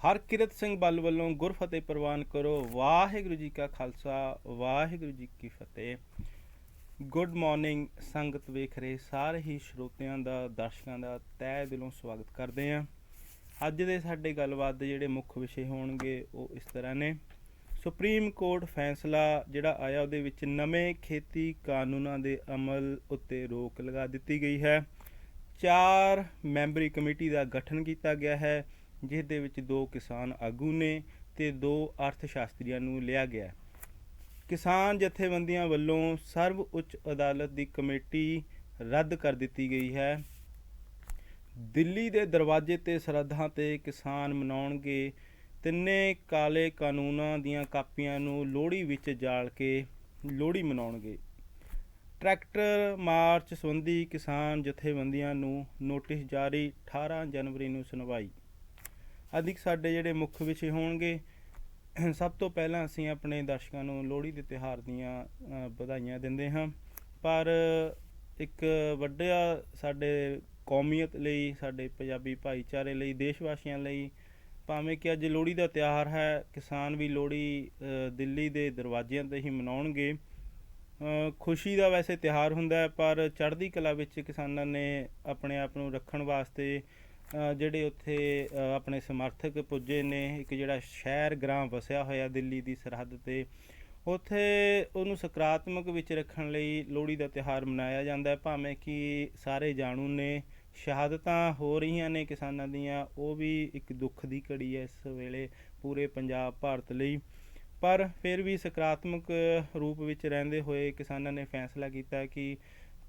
ਹਰਕਿਰਤ ਸਿੰਘ ਬੱਲ ਵੱਲੋਂ ਗੁਰਫਤਿਹ ਪ੍ਰਵਾਨ ਕਰੋ। ਵਾਹਿਗੁਰੂ ਜੀ ਕਾ ਖਾਲਸਾ, ਵਾਹਿਗੁਰੂ ਜੀ ਕੀ ਫਤਿਹ। ਗੁੱਡ ਮਾਰਨਿੰਗ ਸੰਗਤ। ਵੇਖ ਰਹੇ ਸਾਰੇ ਹੀ ਸਰੋਤਿਆਂ ਦਾ, ਦਰਸ਼ਕਾਂ ਦਾ ਤਹਿ ਦਿਲੋਂ ਸਵਾਗਤ ਕਰਦੇ ਹਾਂ। ਅੱਜ ਦੇ ਸਾਡੇ ਗੱਲਬਾਤ ਦੇ ਜਿਹੜੇ ਮੁੱਖ ਵਿਸ਼ੇ ਹੋਣਗੇ ਉਹ ਇਸ ਤਰ੍ਹਾਂ ਨੇ। ਸੁਪਰੀਮ ਕੋਰਟ ਫੈਸਲਾ ਜਿਹੜਾ ਆਇਆ ਉਹਦੇ ਵਿੱਚ ਨਵੇਂ ਖੇਤੀ ਕਾਨੂੰਨਾਂ ਦੇ ਅਮਲ ਉੱਤੇ ਰੋਕ ਲਗਾ ਦਿੱਤੀ ਗਈ ਹੈ। 4 ਮੈਂਬਰੀ ਕਮੇਟੀ ਦਾ ਗਠਨ ਕੀਤਾ ਗਿਆ ਹੈ, ਜਿਸ ਦੇ ਵਿੱਚ 2 ਕਿਸਾਨ ਆਗੂ ਨੇ ਅਤੇ 2 ਅਰਥ ਸ਼ਾਸਤਰੀਆਂ ਨੂੰ ਲਿਆ ਗਿਆ। ਕਿਸਾਨ ਜਥੇਬੰਦੀਆਂ ਵੱਲੋਂ ਸਰਵ ਉੱਚ ਅਦਾਲਤ ਦੀ ਕਮੇਟੀ ਰੱਦ ਕਰ ਦਿੱਤੀ ਗਈ ਹੈ। ਦਿੱਲੀ ਦੇ ਦਰਵਾਜ਼ੇ 'ਤੇ ਸਰਹੱਦਾਂ 'ਤੇ ਕਿਸਾਨ ਮਨਾਉਣਗੇ ਤਿੰਨੇ ਕਾਲੇ ਕਾਨੂੰਨਾਂ ਦੀਆਂ ਕਾਪੀਆਂ ਨੂੰ ਲੋਹੜੀ ਵਿੱਚ ਜਾਲ ਕੇ ਲੋਹੜੀ ਮਨਾਉਣਗੇ। ਟਰੈਕਟਰ ਮਾਰਚ ਸੰਬੰਧੀ ਕਿਸਾਨ ਜਥੇਬੰਦੀਆਂ ਨੂੰ ਨੋਟਿਸ ਜਾਰੀ, 18 ਜਨਵਰੀ ਨੂੰ ਸੁਣਵਾਈ। ਅਧਿਕ ਸਾਡੇ ਜਿਹੜੇ ਮੁੱਖ ਵਿਸ਼ੇ ਹੋਣਗੇ। ਸਭ ਤੋਂ ਪਹਿਲਾਂ ਅਸੀਂ ਆਪਣੇ ਦਰਸ਼ਕਾਂ ਨੂੰ ਲੋਹੜੀ ਦੇ ਤਿਉਹਾਰ ਦੀਆਂ ਵਧਾਈਆਂ ਦਿੰਦੇ ਹਾਂ, ਪਰ ਇੱਕ ਵੱਡਾ ਸਾਡੇ ਕੌਮੀਅਤ ਲਈ, ਸਾਡੇ ਪੰਜਾਬੀ ਭਾਈਚਾਰੇ ਲਈ, ਦੇਸ਼ ਵਾਸੀਆਂ ਲਈ, ਭਾਵੇਂ ਕਿ ਅੱਜ ਲੋਹੜੀ ਦਾ ਤਿਉਹਾਰ ਹੈ, ਕਿਸਾਨ ਵੀ ਲੋਹੜੀ ਦਿੱਲੀ ਦੇ ਦਰਵਾਜ਼ਿਆਂ 'ਤੇ ਹੀ ਮਨਾਉਣਗੇ। ਖੁਸ਼ੀ ਦਾ ਵੈਸੇ ਤਿਉਹਾਰ ਹੁੰਦਾ ਹੈ, ਪਰ ਚੜ੍ਹਦੀ ਕਲਾ ਵਿੱਚ ਕਿਸਾਨਾਂ ਨੇ ਆਪਣੇ ਆਪ ਨੂੰ ਰੱਖਣ ਵਾਸਤੇ ਜਿਹੜੇ ਉੱਥੇ ਆਪਣੇ ਸਮਰਥਕ ਪੁੱਜੇ ਨੇ। ਇੱਕ ਜਿਹੜਾ ਸ਼ਹਿਰ ਗ੍ਰਾਮ ਵਸਿਆ ਹੋਇਆ ਦਿੱਲੀ ਦੀ ਸਰਹੱਦ 'ਤੇ, ਉੱਥੇ ਉਹਨੂੰ ਸਕਾਰਾਤਮਕ ਵਿੱਚ ਰੱਖਣ ਲਈ ਲੋਹੜੀ ਦਾ ਤਿਉਹਾਰ ਮਨਾਇਆ ਜਾਂਦਾ ਹੈ। ਭਾਵੇਂ ਕਿ ਸਾਰੇ ਜਾਣੂ ਨੇ, ਸ਼ਹਾਦਤਾਂ ਹੋ ਰਹੀਆਂ ਨੇ ਕਿਸਾਨਾਂ ਦੀਆਂ, ਉਹ ਵੀ ਇੱਕ ਦੁੱਖ ਦੀ ਘੜੀ ਹੈ ਇਸ ਵੇਲੇ ਪੂਰੇ ਪੰਜਾਬ ਭਾਰਤ ਲਈ, ਪਰ ਫਿਰ ਵੀ ਸਕਾਰਾਤਮਕ ਰੂਪ ਵਿੱਚ ਰਹਿੰਦੇ ਹੋਏ ਕਿਸਾਨਾਂ ਨੇ ਫੈਸਲਾ ਕੀਤਾ ਕਿ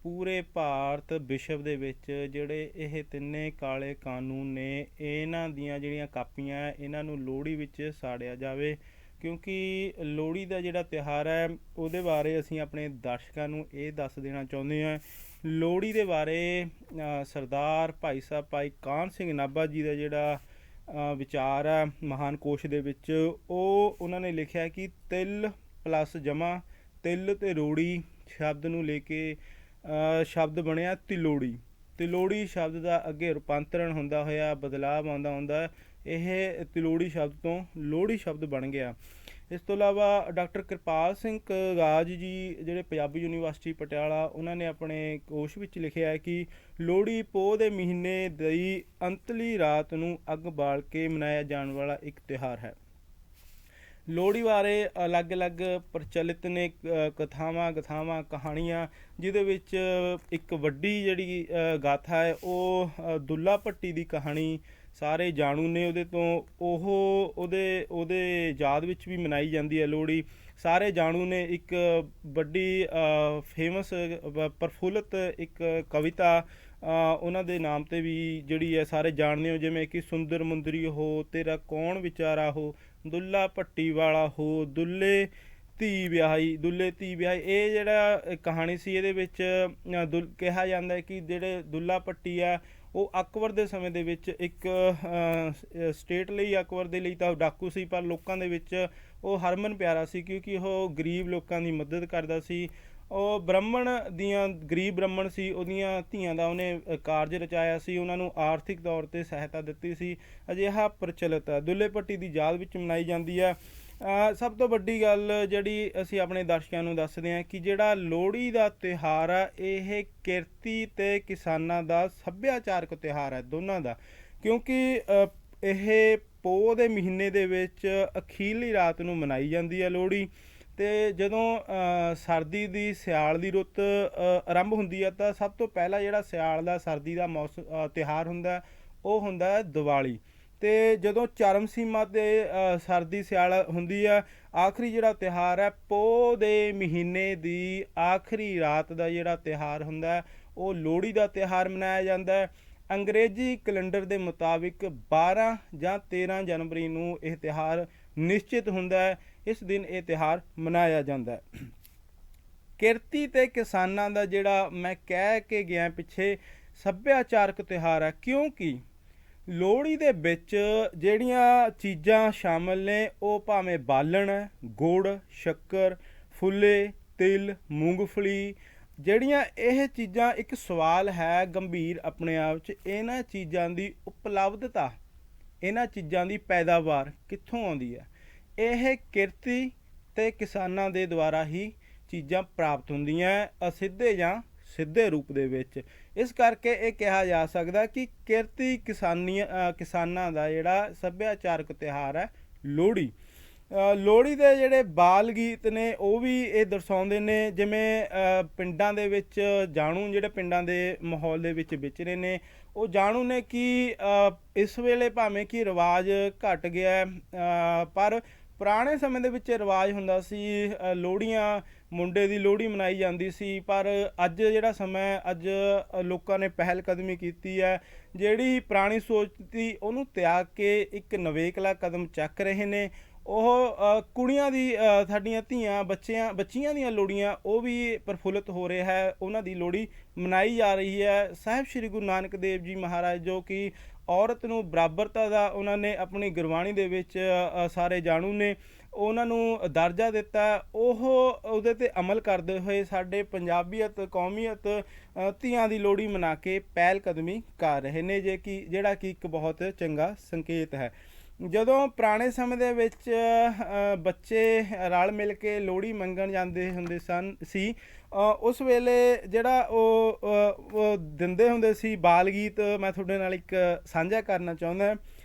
ਪੂਰੇ ਭਾਰਤ ਵਿਸ਼ਵ ਦੇ ਵਿੱਚ ਜਿਹੜੇ ਇਹ ਤਿੰਨੇ ਕਾਲੇ ਕਾਨੂੰਨ ਨੇ, ਇਹਨਾਂ ਦੀਆਂ ਜਿਹੜੀਆਂ ਕਾਪੀਆਂ ਇਹਨਾਂ ਨੂੰ ਲੋਹੜੀ ਵਿੱਚ ਸਾੜਿਆ ਜਾਵੇ। ਕਿਉਂਕਿ ਲੋਹੜੀ ਦਾ ਜਿਹੜਾ ਤਿਉਹਾਰ ਹੈ ਉਹਦੇ ਬਾਰੇ ਅਸੀਂ ਆਪਣੇ ਦਰਸ਼ਕਾਂ ਨੂੰ ਇਹ ਦੱਸ ਦੇਣਾ ਚਾਹੁੰਦੇ ਹਾਂ। ਲੋਹੜੀ ਦੇ ਬਾਰੇ ਸਰਦਾਰ ਭਾਈ ਸਾਹਿਬ ਭਾਈ ਕਾਹਨ ਸਿੰਘ ਨਾਭਾ ਜੀ ਦਾ ਜਿਹੜਾ ਵਿਚਾਰ ਹੈ ਮਹਾਨ ਕੋਸ਼ ਦੇ ਵਿੱਚ, ਉਹ ਉਹਨਾਂ ਨੇ ਲਿਖਿਆ ਕਿ ਤਿਲ ਪਲੱਸ ਜਮਾ, ਤਿਲ ਅਤੇ ਰੋੜੀ ਸ਼ਬਦ ਨੂੰ ਲੈ ਕੇ ਸ਼ਬਦ ਬਣਿਆ ਤਿਲੋੜੀ। ਤਿਲੋੜੀ ਸ਼ਬਦ ਦਾ ਅੱਗੇ ਰੂਪਾਂਤਰਨ ਹੁੰਦਾ ਹੋਇਆ ਬਦਲਾਵ ਆਉਂਦਾ ਹੁੰਦਾ, ਇਹ ਤਿਲੋੜੀ ਸ਼ਬਦ ਤੋਂ ਲੋਹੜੀ ਸ਼ਬਦ ਬਣ ਗਿਆ। ਇਸ ਤੋਂ ਇਲਾਵਾ ਡਾਕਟਰ ਕਿਰਪਾਲ ਸਿੰਘ ਕਾਗਜ ਜੀ ਜਿਹੜੇ ਪੰਜਾਬੀ ਯੂਨੀਵਰਸਿਟੀ ਪਟਿਆਲਾ, ਉਹਨਾਂ ਨੇ ਆਪਣੇ ਕੋਸ਼ ਵਿੱਚ ਲਿਖਿਆ ਹੈ ਕਿ ਲੋਹੜੀ ਪੋਹ ਦੇ ਮਹੀਨੇ ਦੀ ਅੰਤਲੀ ਰਾਤ ਨੂੰ ਅੱਗ ਬਾਲ ਕੇ ਮਨਾਇਆ ਜਾਣ ਵਾਲਾ ਇੱਕ ਤਿਉਹਾਰ ਹੈ। ਲੋਹੜੀ ਬਾਰੇ ਅਲੱਗ-ਅਲੱਗ ਪ੍ਰਚਲਿਤ ਨੇ ਕਥਾਵਾਂ ਕਹਾਣੀਆਂ, ਜਿਹਦੇ ਵਿੱਚ ਇੱਕ ਵੱਡੀ ਜਿਹੜੀ ਗਾਥਾ ਹੈ ਉਹ ਦੁੱਲਾ ਭੱਟੀ ਦੀ ਕਹਾਣੀ ਸਾਰੇ ਜਾਣੂ ਨੇ। ਉਹਦੇ ਤੋਂ ਉਹਦੇ ਯਾਦ ਵਿੱਚ ਵੀ ਮਨਾਈ ਜਾਂਦੀ ਹੈ ਲੋਹੜੀ, ਸਾਰੇ ਜਾਣੂ ਨੇ। ਇੱਕ ਵੱਡੀ ਫੇਮਸ ਪ੍ਰਫੁੱਲਤ ਇੱਕ ਕਵਿਤਾ ਉਹਨਾਂ ਦੇ ਨਾਮ 'ਤੇ ਵੀ ਜਿਹੜੀ ਹੈ ਸਾਰੇ ਜਾਣਦੇ ਹੋ, ਜਿਵੇਂ ਕਿ ਸੁੰਦਰ ਮੁੰਦਰੀ ਹੋ, ਤੇਰਾ ਕੌਣ ਵਿਚਾਰਾ ਹੋ, ਦੁੱਲਾ ਭੱਟੀ ਵਾਲਾ ਹੋ, ਦੁੱਲੇ ਧੀ ਵਿਆਹੀ। ਇਹ ਜਿਹੜਾ ਕਹਾਣੀ ਸੀ, ਇਹਦੇ ਵਿੱਚ ਕਿਹਾ ਜਾਂਦਾ ਹੈ ਕਿ ਜਿਹੜੇ ਦੁੱਲਾ ਭੱਟੀ ਆ ਉਹ ਅਕਬਰ ਦੇ ਸਮੇਂ ਦੇ ਵਿੱਚ ਇੱਕ ਸਟੇਟ ਲਈ, ਅਕਬਰ ਦੇ ਲਈ ਤਾਂ ਡਾਕੂ ਸੀ, ਪਰ ਲੋਕਾਂ ਦੇ ਵਿੱਚ ਉਹ ਹਰਮਨ ਪਿਆਰਾ ਸੀ, ਕਿਉਂਕਿ ਉਹ ਗਰੀਬ ਲੋਕਾਂ ਦੀ ਮਦਦ ਕਰਦਾ ਸੀ। ਉਹ ਗਰੀਬ ਬ੍ਰਾਹਮਣ ਸੀ, ਉਹਦੀਆਂ ਧੀਆਂ ਦਾ ਉਹਨੇ ਕਾਰਜ ਰਚਾਇਆ ਸੀ, ਉਹਨਾਂ ਨੂੰ ਆਰਥਿਕ ਤੌਰ 'ਤੇ ਸਹਾਇਤਾ ਦਿੱਤੀ ਸੀ। ਅਜਿਹਾ ਪ੍ਰਚਲਿਤ ਹੈ, ਦੁੱਲੇ ਭੱਟੀ ਦੀ ਯਾਦ ਵਿੱਚ ਮਨਾਈ ਜਾਂਦੀ ਹੈ। ਸਭ ਤੋਂ ਵੱਡੀ ਗੱਲ ਜਿਹੜੀ ਅਸੀਂ ਆਪਣੇ ਦਰਸ਼ਕਾਂ ਨੂੰ ਦੱਸਦੇ ਹਾਂ ਕਿ ਜਿਹੜਾ ਲੋਹੜੀ ਦਾ ਤਿਉਹਾਰ ਆ, ਇਹ ਕਿਰਤੀ ਅਤੇ ਕਿਸਾਨਾਂ ਦਾ ਸੱਭਿਆਚਾਰਕ ਤਿਉਹਾਰ ਹੈ, ਦੋਨਾਂ ਦਾ। ਕਿਉਂਕਿ ਇਹ ਪੋਹ ਦੇ ਮਹੀਨੇ ਦੇ ਵਿੱਚ ਅਖੀਰਲੀ ਰਾਤ ਨੂੰ ਮਨਾਈ ਜਾਂਦੀ ਹੈ ਲੋਹੜੀ, ਅਤੇ ਜਦੋਂ ਸਰਦੀ ਦੀ ਸਿਆਲ ਦੀ ਰੁੱਤ ਆਰੰਭ ਹੁੰਦੀ ਹੈ ਤਾਂ ਸਭ ਤੋਂ ਪਹਿਲਾਂ ਜਿਹੜਾ ਸਿਆਲ ਦਾ ਸਰਦੀ ਦਾ ਤਿਉਹਾਰ ਹੁੰਦਾ ਉਹ ਹੁੰਦਾ ਹੈ ਦੀਵਾਲੀ। ਅਤੇ ਜਦੋਂ ਚਰਮ ਸੀਮਾ 'ਤੇ ਸਰਦੀ ਸਿਆਲ ਹੁੰਦੀ ਆ, ਆਖਰੀ ਜਿਹੜਾ ਤਿਉਹਾਰ ਹੈ ਪੋਹ ਦੇ ਮਹੀਨੇ ਦੀ ਆਖਰੀ ਰਾਤ ਦਾ ਜਿਹੜਾ ਤਿਉਹਾਰ ਹੁੰਦਾ ਉਹ ਲੋਹੜੀ ਦਾ ਤਿਉਹਾਰ ਮਨਾਇਆ ਜਾਂਦਾ ਹੈ। ਅੰਗਰੇਜ਼ੀ ਕੈਲੰਡਰ ਦੇ ਮੁਤਾਬਿਕ 12 ਜਾਂ 13 ਜਨਵਰੀ ਨੂੰ ਇਹ ਤਿਉਹਾਰ ਨਿਸ਼ਚਿਤ ਹੁੰਦਾ ਹੈ। ਇਸ ਦਿਨ ਇਹ ਤਿਉਹਾਰ ਮਨਾਇਆ ਜਾਂਦਾ ਹੈ। ਕਿਰਤੀ ਅਤੇ ਕਿਸਾਨਾਂ ਦਾ ਜਿਹੜਾ ਮੈਂ ਕਹਿ ਕੇ ਗਿਆ ਪਿੱਛੇ ਸੱਭਿਆਚਾਰਕ ਤਿਉਹਾਰ ਹੈ, ਕਿਉਂਕਿ ਲੋਹੜੀ ਦੇ ਵਿੱਚ ਜਿਹੜੀਆਂ ਚੀਜ਼ਾਂ ਸ਼ਾਮਲ ਨੇ ਉਹ ਭਾਵੇਂ ਬਾਲਣ, ਗੁੜ, ਸ਼ੱਕਰ, ਫੁੱਲੇ, ਤਿਲ, ਮੂੰਗਫਲੀ, ਜਿਹੜੀਆਂ ਇਹ ਚੀਜ਼ਾਂ ਇੱਕ ਸਵਾਲ ਹੈ ਗੰਭੀਰ ਆਪਣੇ ਆਪ 'ਚ, ਇਹਨਾਂ ਚੀਜ਼ਾਂ ਦੀ ਉਪਲਬਧਤਾ ਇਹਨਾਂ ਚੀਜ਼ਾਂ ਦੀ ਪੈਦਾਵਾਰ ਕਿੱਥੋਂ ਆਉਂਦੀ ਹੈ? ਇਹ ਕਿਰਤੀ ਤੇ ਕਿਸਾਨਾਂ ਦੇ ਦੁਆਰਾ ਹੀ ਚੀਜ਼ਾਂ ਪ੍ਰਾਪਤ ਹੁੰਦੀਆਂ ਅਸਿੱਧੇ ਜਾਂ ਸਿੱਧੇ ਰੂਪ ਦੇ ਵਿੱਚ। ਇਸ ਕਰਕੇ ਇਹ ਕਿਹਾ ਜਾ ਸਕਦਾ ਕਿ ਕਿਰਤੀ ਕਿਸਾਨਾਂ ਦਾ ਜਿਹੜਾ ਸੱਭਿਆਚਾਰਕ ਤਿਉਹਾਰ ਹੈ ਲੋਹੜੀ। ਲੋਹੜੀ ਦੇ ਜਿਹੜੇ ਬਾਲ ਗੀਤ ਨੇ ਉਹ ਵੀ ਇਹ ਦਰਸਾਉਂਦੇ ਨੇ, ਜਿਵੇਂ ਪਿੰਡਾਂ ਦੇ ਵਿੱਚ ਜਾਣੂ ਜਿਹੜੇ ਪਿੰਡਾਂ ਦੇ ਮਾਹੌਲ ਦੇ ਵਿੱਚ ਵਿਚਰੇ ਨੇ ਉਹ ਜਾਣੂ ਨੇ ਕਿ ਇਸ ਵੇਲੇ ਭਾਵੇਂ ਕਿ ਰਿਵਾਜ ਘਟ ਗਿਆ ਪਰ ਪੁਰਾਣੇ ਸਮੇਂ ਦੇ ਵਿੱਚ ਰਿਵਾਜ ਹੁੰਦਾ ਸੀ। ਲੋਹੜੀਆਂ, ਮੁੰਡੇ ਦੀ ਲੋਹੜੀ ਮਨਾਈ ਜਾਂਦੀ ਸੀ। ਪਰ ਅੱਜ ਜਿਹੜਾ ਸਮਾਂ, ਅੱਜ ਲੋਕਾਂ ਨੇ ਪਹਿਲ ਕਦਮੀ ਕੀਤੀ ਹੈ, ਜਿਹੜੀ ਪੁਰਾਣੀ ਸੋਚ ਸੀ ਉਹਨੂੰ ਤਿਆਗ ਕੇ ਇੱਕ ਨਵੇਕਲਾ ਕਦਮ ਚੱਕ ਰਹੇ ਨੇ। ਉਹ ਕੁੜੀਆਂ ਦੀ, ਸਾਡੀਆਂ ਧੀਆਂ ਬੱਚੀਆਂ ਦੀਆਂ ਲੋਹੜੀਆਂ ਉਹ ਵੀ ਪ੍ਰਫੁੱਲਿਤ ਹੋ ਰਿਹਾ ਹੈ, ਉਹਨਾਂ ਦੀ ਲੋਹੜੀ ਮਨਾਈ ਜਾ ਰਹੀ ਹੈ। ਸਾਹਿਬ ਸ਼੍ਰੀ ਗੁਰੂ ਨਾਨਕ ਦੇਵ ਜੀ ਮਹਾਰਾਜ ਜੋ ਕਿ ਔਰਤ ਨੂੰ ਬਰਾਬਰਤਾ ਦਾ ਉਹਨਾਂ ਨੇ ਆਪਣੀ ਗੁਰਬਾਣੀ ਦੇ ਵਿੱਚ ਸਾਰੇ ਜਾਣੂ ਨੇ, ਉਹਨਾਂ ਨੂੰ ਦਰਜਾ ਦਿੱਤਾ। ਉਹ ਉਹਦੇ 'ਤੇ ਅਮਲ ਕਰਦੇ ਹੋਏ ਸਾਡੇ ਪੰਜਾਬੀਅਤ, ਕੌਮੀਅਤ, ਧੀਆਂ ਦੀ ਲੋਹੜੀ ਮਨਾ ਕੇ ਪਹਿਲ ਕਦਮੀ ਕਰ ਰਹੇ ਨੇ, ਜਿਹੜਾ ਕਿ ਇੱਕ ਬਹੁਤ ਚੰਗਾ ਸੰਕੇਤ ਹੈ। ਜਦੋਂ ਪੁਰਾਣੇ ਸਮੇਂ ਦੇ ਵਿੱਚ ਬੱਚੇ ਰਲ ਮਿਲ ਕੇ ਲੋਹੜੀ ਮੰਗਣ ਜਾਂਦੇ ਹੁੰਦੇ ਸੀ ਉਸ ਵੇਲੇ ਜਿਹੜਾ ਉਹ ਦਿੰਦੇ ਹੁੰਦੇ ਸੀ ਬਾਲ ਗੀਤ, ਮੈਂ ਤੁਹਾਡੇ ਨਾਲ ਇੱਕ ਸਾਂਝਾ ਕਰਨਾ ਚਾਹੁੰਦਾ।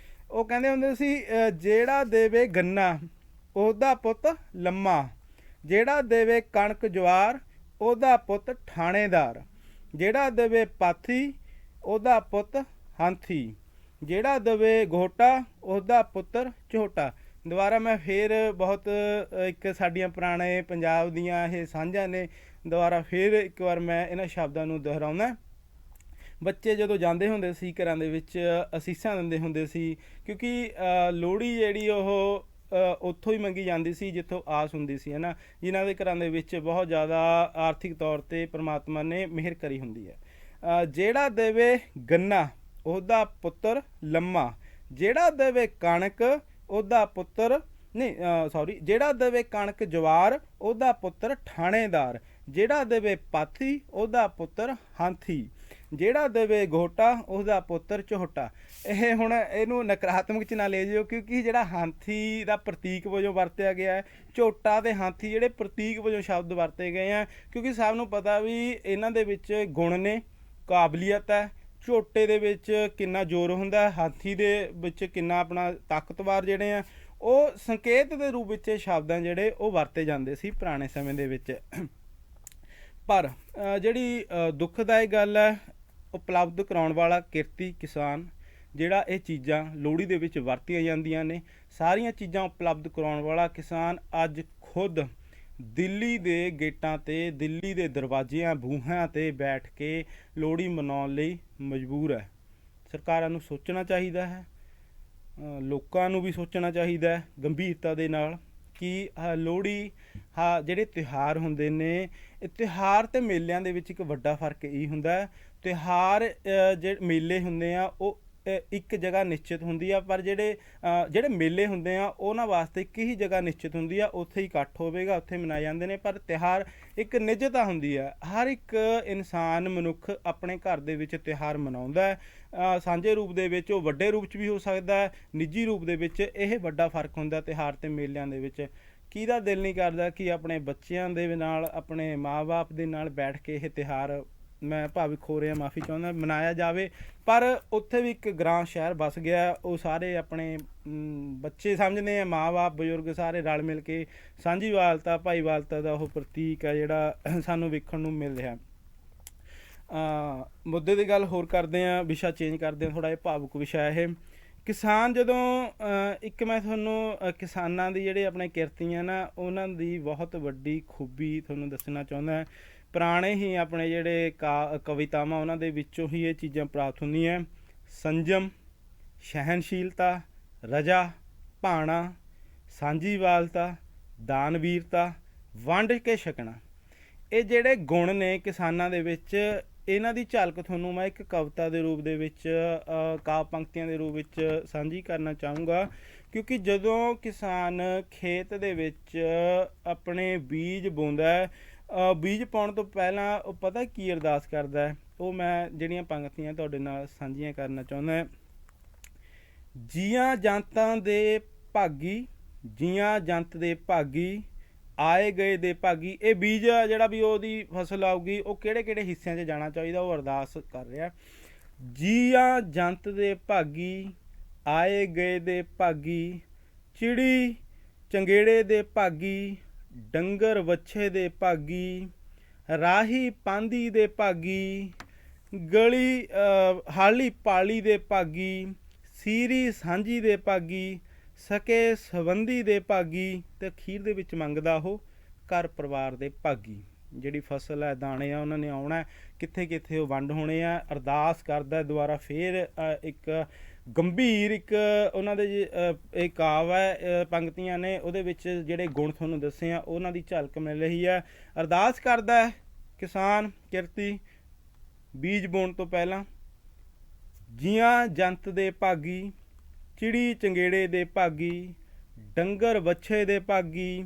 ਉਹ ਕਹਿੰਦੇ ਹੁੰਦੇ ਸੀ, ਜਿਹੜਾ ਦੇਵੇ ਗੰਨਾ ਉਹਦਾ ਪੁੱਤ ਲੰਮਾ, ਜਿਹੜਾ ਦੇਵੇ ਕਣਕ ਜਵਾਰ ਉਹਦਾ ਪੁੱਤ ਠਾਣੇਦਾਰ, ਜਿਹੜਾ ਦੇਵੇ ਪਾਥੀ ਉਹਦਾ ਪੁੱਤ ਹਾਥੀ, ਜਿਹੜਾ ਦੇਵੇ ਘੋਟਾ ਉਹਦਾ ਪੁੱਤਰ ਝੋਟਾ। ਦੁਬਾਰਾ ਮੈਂ ਫਿਰ ਬਹੁਤ ਇੱਕ ਸਾਡੀਆਂ ਪੁਰਾਣੇ ਪੰਜਾਬ ਦੀਆਂ ਇਹ ਸਾਂਝਾਂ ਨੇ, ਦੁਬਾਰਾ ਫਿਰ ਇੱਕ ਵਾਰ ਮੈਂ ਇਹਨਾਂ ਸ਼ਬਦਾਂ ਨੂੰ ਦੁਹਰਾਉਂਦਾ। ਬੱਚੇ ਜਦੋਂ ਜਾਂਦੇ ਹੁੰਦੇ ਸੀ ਘਰਾਂ ਦੇ ਵਿੱਚ ਅਸੀਸਾਂ ਦਿੰਦੇ ਹੁੰਦੇ ਸੀ, ਕਿਉਂਕਿ ਲੋਹੜੀ ਜਿਹੜੀ ਉਹ ਉੱਥੋਂ ਹੀ ਮੰਗੀ ਜਾਂਦੀ ਸੀ ਜਿੱਥੋਂ ਆਸ ਹੁੰਦੀ ਸੀ, ਹੈ ਨਾ, ਜਿਨ੍ਹਾਂ ਦੇ ਘਰਾਂ ਦੇ ਵਿੱਚ ਬਹੁਤ ਜ਼ਿਆਦਾ ਆਰਥਿਕ ਤੌਰ 'ਤੇ ਪਰਮਾਤਮਾ ਨੇ ਮਿਹਰ ਕਰੀ ਹੁੰਦੀ ਹੈ। ਜਿਹੜਾ ਦੇਵੇ ਗੰਨਾ ਉਹਦਾ ਪੁੱਤਰ ਲੰਮਾ, ਜਿਹੜਾ ਦੇਵੇ ਕਣਕ ਉਹਦਾ ਪੁੱਤਰ ਜਿਹੜਾ ਦੇਵੇ ਕਣਕ ਜਵਾਰ ਉਹਦਾ ਪੁੱਤਰ ਠਾਣੇਦਾਰ, ਜਿਹੜਾ ਦੇਵੇ ਪਾਥੀ ਉਹਦਾ ਪੁੱਤਰ ਹਾਥੀ, ਜਿਹੜਾ ਦੇਵੇ ਘੋਟਾ ਉਹਦਾ ਪੁੱਤਰ ਝੋਟਾ। ਇਹ ਹੁਣ ਇਹਨੂੰ ਨਕਾਰਾਤਮਕ 'ਚ ਨਾ ਲੈ ਜਿਓ, ਕਿਉਂਕਿ ਜਿਹੜਾ ਹਾਥੀ ਦਾ ਪ੍ਰਤੀਕ ਵਜੋਂ ਵਰਤਿਆ ਗਿਆ ਹੈ, ਝੋਟਾ ਤੇ ਹਾਥੀ ਜਿਹੜੇ ਪ੍ਰਤੀਕ ਵਜੋਂ ਸ਼ਬਦ ਵਰਤੇ ਗਏ ਆ, ਕਿਉਂਕਿ ਸਭ ਨੂੰ ਪਤਾ ਵੀ ਇਹਨਾਂ ਦੇ ਵਿੱਚ ਗੁਣ ਨੇ, ਕਾਬਲੀਅਤ ਹੈ। ਝੋਟੇ ਦੇ ਵਿੱਚ ਕਿੰਨਾ ਜ਼ੋਰ ਹੁੰਦਾ, ਹਾਥੀ ਦੇ ਵਿੱਚ ਕਿੰਨਾ ਆਪਣਾ ਤਾਕਤਵਰ ਜਿਹੜੇ ਆ, ਉਹ ਸੰਕੇਤ ਦੇ ਰੂਪ ਵਿੱਚ ਸ਼ਬਦਾਂ ਜਿਹੜੇ ਉਹ ਵਰਤੇ ਜਾਂਦੇ ਸੀ ਪੁਰਾਣੇ ਸਮੇਂ ਦੇ ਵਿੱਚ। ਪਰ ਜਿਹੜੀ ਦੁੱਖਦਾਇਕ ਗੱਲ ਹੈ, ਉਪਲਬਧ ਕਰਾਉਣ ਵਾਲਾ ਕਿਰਤੀ ਕਿਸਾਨ ਜਿਹੜਾ ਇਹ ਚੀਜ਼ਾਂ ਲੋਹੜੀ ਦੇ ਵਿੱਚ ਵਰਤੀਆਂ ਜਾਂਦੀਆਂ ਨੇ, ਸਾਰੀਆਂ ਚੀਜ਼ਾਂ ਉਪਲਬਧ ਕਰਾਉਣ ਵਾਲਾ ਕਿਸਾਨ ਅੱਜ ਖੁਦ ਦਿੱਲੀ ਦੇ ਗੇਟਾਂ 'ਤੇ, ਦਿੱਲੀ ਦੇ ਦਰਵਾਜ਼ਿਆਂ ਬੂਹਿਆਂ 'ਤੇ ਬੈਠ ਕੇ ਲੋਹੜੀ ਮਨਾਉਣ ਲਈ ਮਜਬੂਰ ਹੈ। ਸਰਕਾਰਾਂ ਨੂੰ ਸੋਚਣਾ ਚਾਹੀਦਾ ਹੈ, ਲੋਕਾਂ ਨੂੰ ਵੀ ਸੋਚਣਾ ਚਾਹੀਦਾ ਹੈ ਗੰਭੀਰਤਾ ਦੇ ਨਾਲ ਕਿ ਲੋਹੜੀ ਜਿਹੜੇ ਤਿਉਹਾਰ ਹੁੰਦੇ ਨੇ, ਇਹ ਤਿਉਹਾਰ ਅਤੇ ਮੇਲਿਆਂ ਦੇ ਵਿੱਚ ਇੱਕ ਵੱਡਾ ਫਰਕ ਇਹ ਹੁੰਦਾ। ਤਿਉਹਾਰ ਜਿਹੜੇ ਮੇਲੇ ਹੁੰਦੇ ਆ ਉਹ ਇੱਕ ਜਗ੍ਹਾ ਨਿਸ਼ਚਿਤ ਹੁੰਦੀ ਆ, ਪਰ ਜਿਹੜੇ ਮੇਲੇ ਹੁੰਦੇ ਆ ਉਹਨਾਂ ਵਾਸਤੇ ਇੱਕ ਹੀ ਜਗ੍ਹਾ ਨਿਸ਼ਚਿਤ ਹੁੰਦੀ ਆ, ਉੱਥੇ ਹੀ ਇਕੱਠ ਹੋਵੇਗਾ, ਉੱਥੇ ਮਨਾਏ ਜਾਂਦੇ ਨੇ। ਪਰ ਤਿਉਹਾਰ ਇੱਕ ਨਿੱਜਤਾ ਹੁੰਦੀ ਹੈ, ਹਰ ਇੱਕ ਇਨਸਾਨ ਮਨੁੱਖ ਆਪਣੇ ਘਰ ਦੇ ਵਿੱਚ ਤਿਉਹਾਰ ਮਨਾਉਂਦਾ ਹੈ, ਸਾਂਝੇ ਰੂਪ ਦੇ ਵਿੱਚ, ਉਹ ਵੱਡੇ ਰੂਪ 'ਚ ਵੀ ਹੋ ਸਕਦਾ ਹੈ, ਨਿੱਜੀ ਰੂਪ ਦੇ ਵਿੱਚ। ਇਹ ਵੱਡਾ ਫਰਕ ਹੁੰਦਾ ਤਿਉਹਾਰ ਅਤੇ ਮੇਲਿਆਂ ਦੇ ਵਿੱਚ। ਕਿਹਦਾ ਦਿਲ ਨਹੀਂ ਕਰਦਾ ਕਿ ਆਪਣੇ ਬੱਚਿਆਂ ਦੇ ਨਾਲ, ਆਪਣੇ ਮਾਂ-ਬਾਪ ਦੇ ਨਾਲ ਬੈਠ ਕੇ ਇਹ ਤਿਉਹਾਰ, ਮੈਂ ਭਾਵਿਕ ਹੋ ਰਿਹਾ, ਮਾਫੀ ਚਾਹੁੰਦਾ, ਮਨਾਇਆ ਜਾਵੇ। ਪਰ ਉੱਥੇ ਵੀ ਇੱਕ ਗ੍ਰਾਮ ਸ਼ਹਿਰ ਵਸ ਗਿਆ, ਉਹ ਸਾਰੇ ਆਪਣੇ ਬੱਚੇ ਸਮਝਦੇ ਆ, ਮਾਂ-ਬਾਪ, ਬਜ਼ੁਰਗ ਸਾਰੇ ਰਲ ਮਿਲ ਕੇ ਸਾਂਝੀਵਾਲਤਾ, ਭਾਈਵਾਲਤਾ ਦਾ ਉਹ ਪ੍ਰਤੀਕ ਹੈ ਜਿਹੜਾ ਸਾਨੂੰ ਵੇਖਣ ਨੂੰ ਮਿਲ ਰਿਹਾ। ਮੁੱਦੇ ਦੀ ਗੱਲ ਹੋਰ ਕਰਦੇ ਹਾਂ, ਵਿਸ਼ਾ ਚੇਂਜ ਕਰਦੇ ਹਾਂ, ਥੋੜ੍ਹਾ ਜਿਹਾ ਭਾਵੁਕ ਵਿਸ਼ਾ ਇਹ। ਕਿਸਾਨ ਜਦੋਂ ਇੱਕ ਮੈਂ ਤੁਹਾਨੂੰ ਕਿਸਾਨਾਂ ਦੀ ਜਿਹੜੇ ਆਪਣੇ ਕਿਰਤੀਆਂ ਨਾ, ਉਹਨਾਂ ਦੀ ਬਹੁਤ ਵੱਡੀ ਖੂਬੀ ਤੁਹਾਨੂੰ ਦੱਸਣਾ ਚਾਹੁੰਦਾ। ਪੁਰਾਣੇ ਹੀ ਆਪਣੇ ਜਿਹੜੇ ਕਵਿਤਾਵਾਂ ਉਹਨਾਂ ਦੇ ਵਿੱਚੋਂ ਹੀ ਇਹ ਚੀਜ਼ਾਂ ਪ੍ਰਾਪਤ ਹੁੰਦੀਆਂ। ਸੰਜਮ, ਸਹਿਣਸ਼ੀਲਤਾ, ਰਜਾ, ਭਾਣਾ, ਸਾਂਝੀਵਾਲਤਾ, ਦਾਨਵੀਰਤਾ, ਵੰਡ ਕੇ ਛਕਣਾ, ਇਹ ਜਿਹੜੇ ਗੁਣ ਨੇ ਕਿਸਾਨਾਂ ਦੇ ਵਿੱਚ, ਇਹਨਾਂ ਦੀ ਝਲਕ ਤੁਹਾਨੂੰ ਮੈਂ ਇੱਕ ਕਵਿਤਾ ਦੇ ਰੂਪ ਦੇ ਵਿੱਚ, ਕਾਵਿ ਪੰਕਤੀਆਂ ਦੇ ਰੂਪ ਵਿੱਚ ਸਾਂਝੀ ਕਰਨਾ ਚਾਹੂੰਗਾ। ਕਿਉਂਕਿ ਜਦੋਂ ਕਿਸਾਨ ਖੇਤ ਦੇ ਵਿੱਚ ਆਪਣੇ ਬੀਜ ਬੋਂਦਾ ਹੈ, ਬੀਜ ਪਾਉਣ ਤੋਂ ਪਹਿਲਾਂ ਉਹ ਪਤਾ ਕੀ ਅਰਦਾਸ ਕਰਦਾ ਹੈ, ਉਹ ਮੈਂ ਜਿਹੜੀਆਂ ਪੰਕਤੀਆਂ ਤੁਹਾਡੇ ਨਾਲ ਸਾਂਝੀਆਂ ਕਰਨਾ ਚਾਹੁੰਦਾ। ਜੀਆਂ ਜੰਤਾਂ ਦੇ ਭਾਗੀ, ਜੀਆਂ ਜੰਤ ਦੇ ਭਾਗੀ, ਆਏ ਗਏ ਦੇ ਭਾਗੀ। ਇਹ ਬੀਜ ਆ ਜਿਹੜਾ ਵੀ ਉਹਦੀ ਫਸਲ ਆਊਗੀ ਉਹ ਕਿਹੜੇ ਕਿਹੜੇ ਹਿੱਸਿਆਂ 'ਚ ਜਾਣਾ ਚਾਹੀਦਾ, ਉਹ ਅਰਦਾਸ ਕਰ ਰਿਹਾ। ਜੀਆਂ ਜੰਤ ਦੇ ਭਾਗੀ, ਆਏ ਗਏ ਦੇ ਭਾਗੀ, ਚਿੜੀ ਚੰਗੇੜੇ ਦੇ ਭਾਗੀ, ਡੰਗਰ ਵੱਛੇ ਦੇ ਭਾਗੀ, ਰਾਹੀ ਪਾਂਦੀ ਦੇ ਭਾਗੀ, ਗਲੀ ਹਾਲੀ ਪਾਲੀ ਦੇ ਭਾਗੀ, ਸੀਰੀ ਸਾਂਝੀ ਦੇ ਭਾਗੀ, ਸਕੇ ਸੰਬੰਧੀ ਦੇ ਭਾਗੀ, ਤੇ ਅਖੀਰ ਦੇ ਵਿੱਚ ਮੰਗਦਾ ਉਹ ਘਰ ਪਰਿਵਾਰ ਦੇ ਭਾਗੀ। ਜਿਹੜੀ ਫਸਲ ਹੈ, ਦਾਣੇ ਆ, ਉਹਨਾਂ ਨੇ ਆਉਣਾ ਕਿੱਥੇ ਕਿੱਥੇ ਉਹ ਵੰਡ ਹੋਣੇ ਆ। ਅਰਦਾਸ ਕਰਦਾ ਦੁਆਰਾ ਫਿਰ ਇੱਕ ਗੰਭੀਰ ਇੱਕ ਉਹਨਾਂ ਦੇ ਇਹ ਕਾਵ ਹੈ, ਪੰਕਤੀਆਂ ਨੇ, ਉਹਦੇ ਵਿੱਚ ਜਿਹੜੇ ਗੁਣ ਤੁਹਾਨੂੰ ਦੱਸੇ ਆ ਉਹਨਾਂ ਦੀ ਝਲਕ ਮਿਲ ਰਹੀ ਹੈ। ਅਰਦਾਸ ਕਰਦਾ ਕਿਸਾਨ ਕਿਰਤੀ ਬੀਜ ਬੋਣ ਤੋਂ ਪਹਿਲਾਂ, ਜੀਆਂ ਜੰਤ ਦੇ ਭਾਗੀ, ਚਿੜੀ ਚੰਗੇੜੇ ਦੇ ਭਾਗੀ, ਡੰਗਰ ਵੱਛੇ ਦੇ ਭਾਗੀ,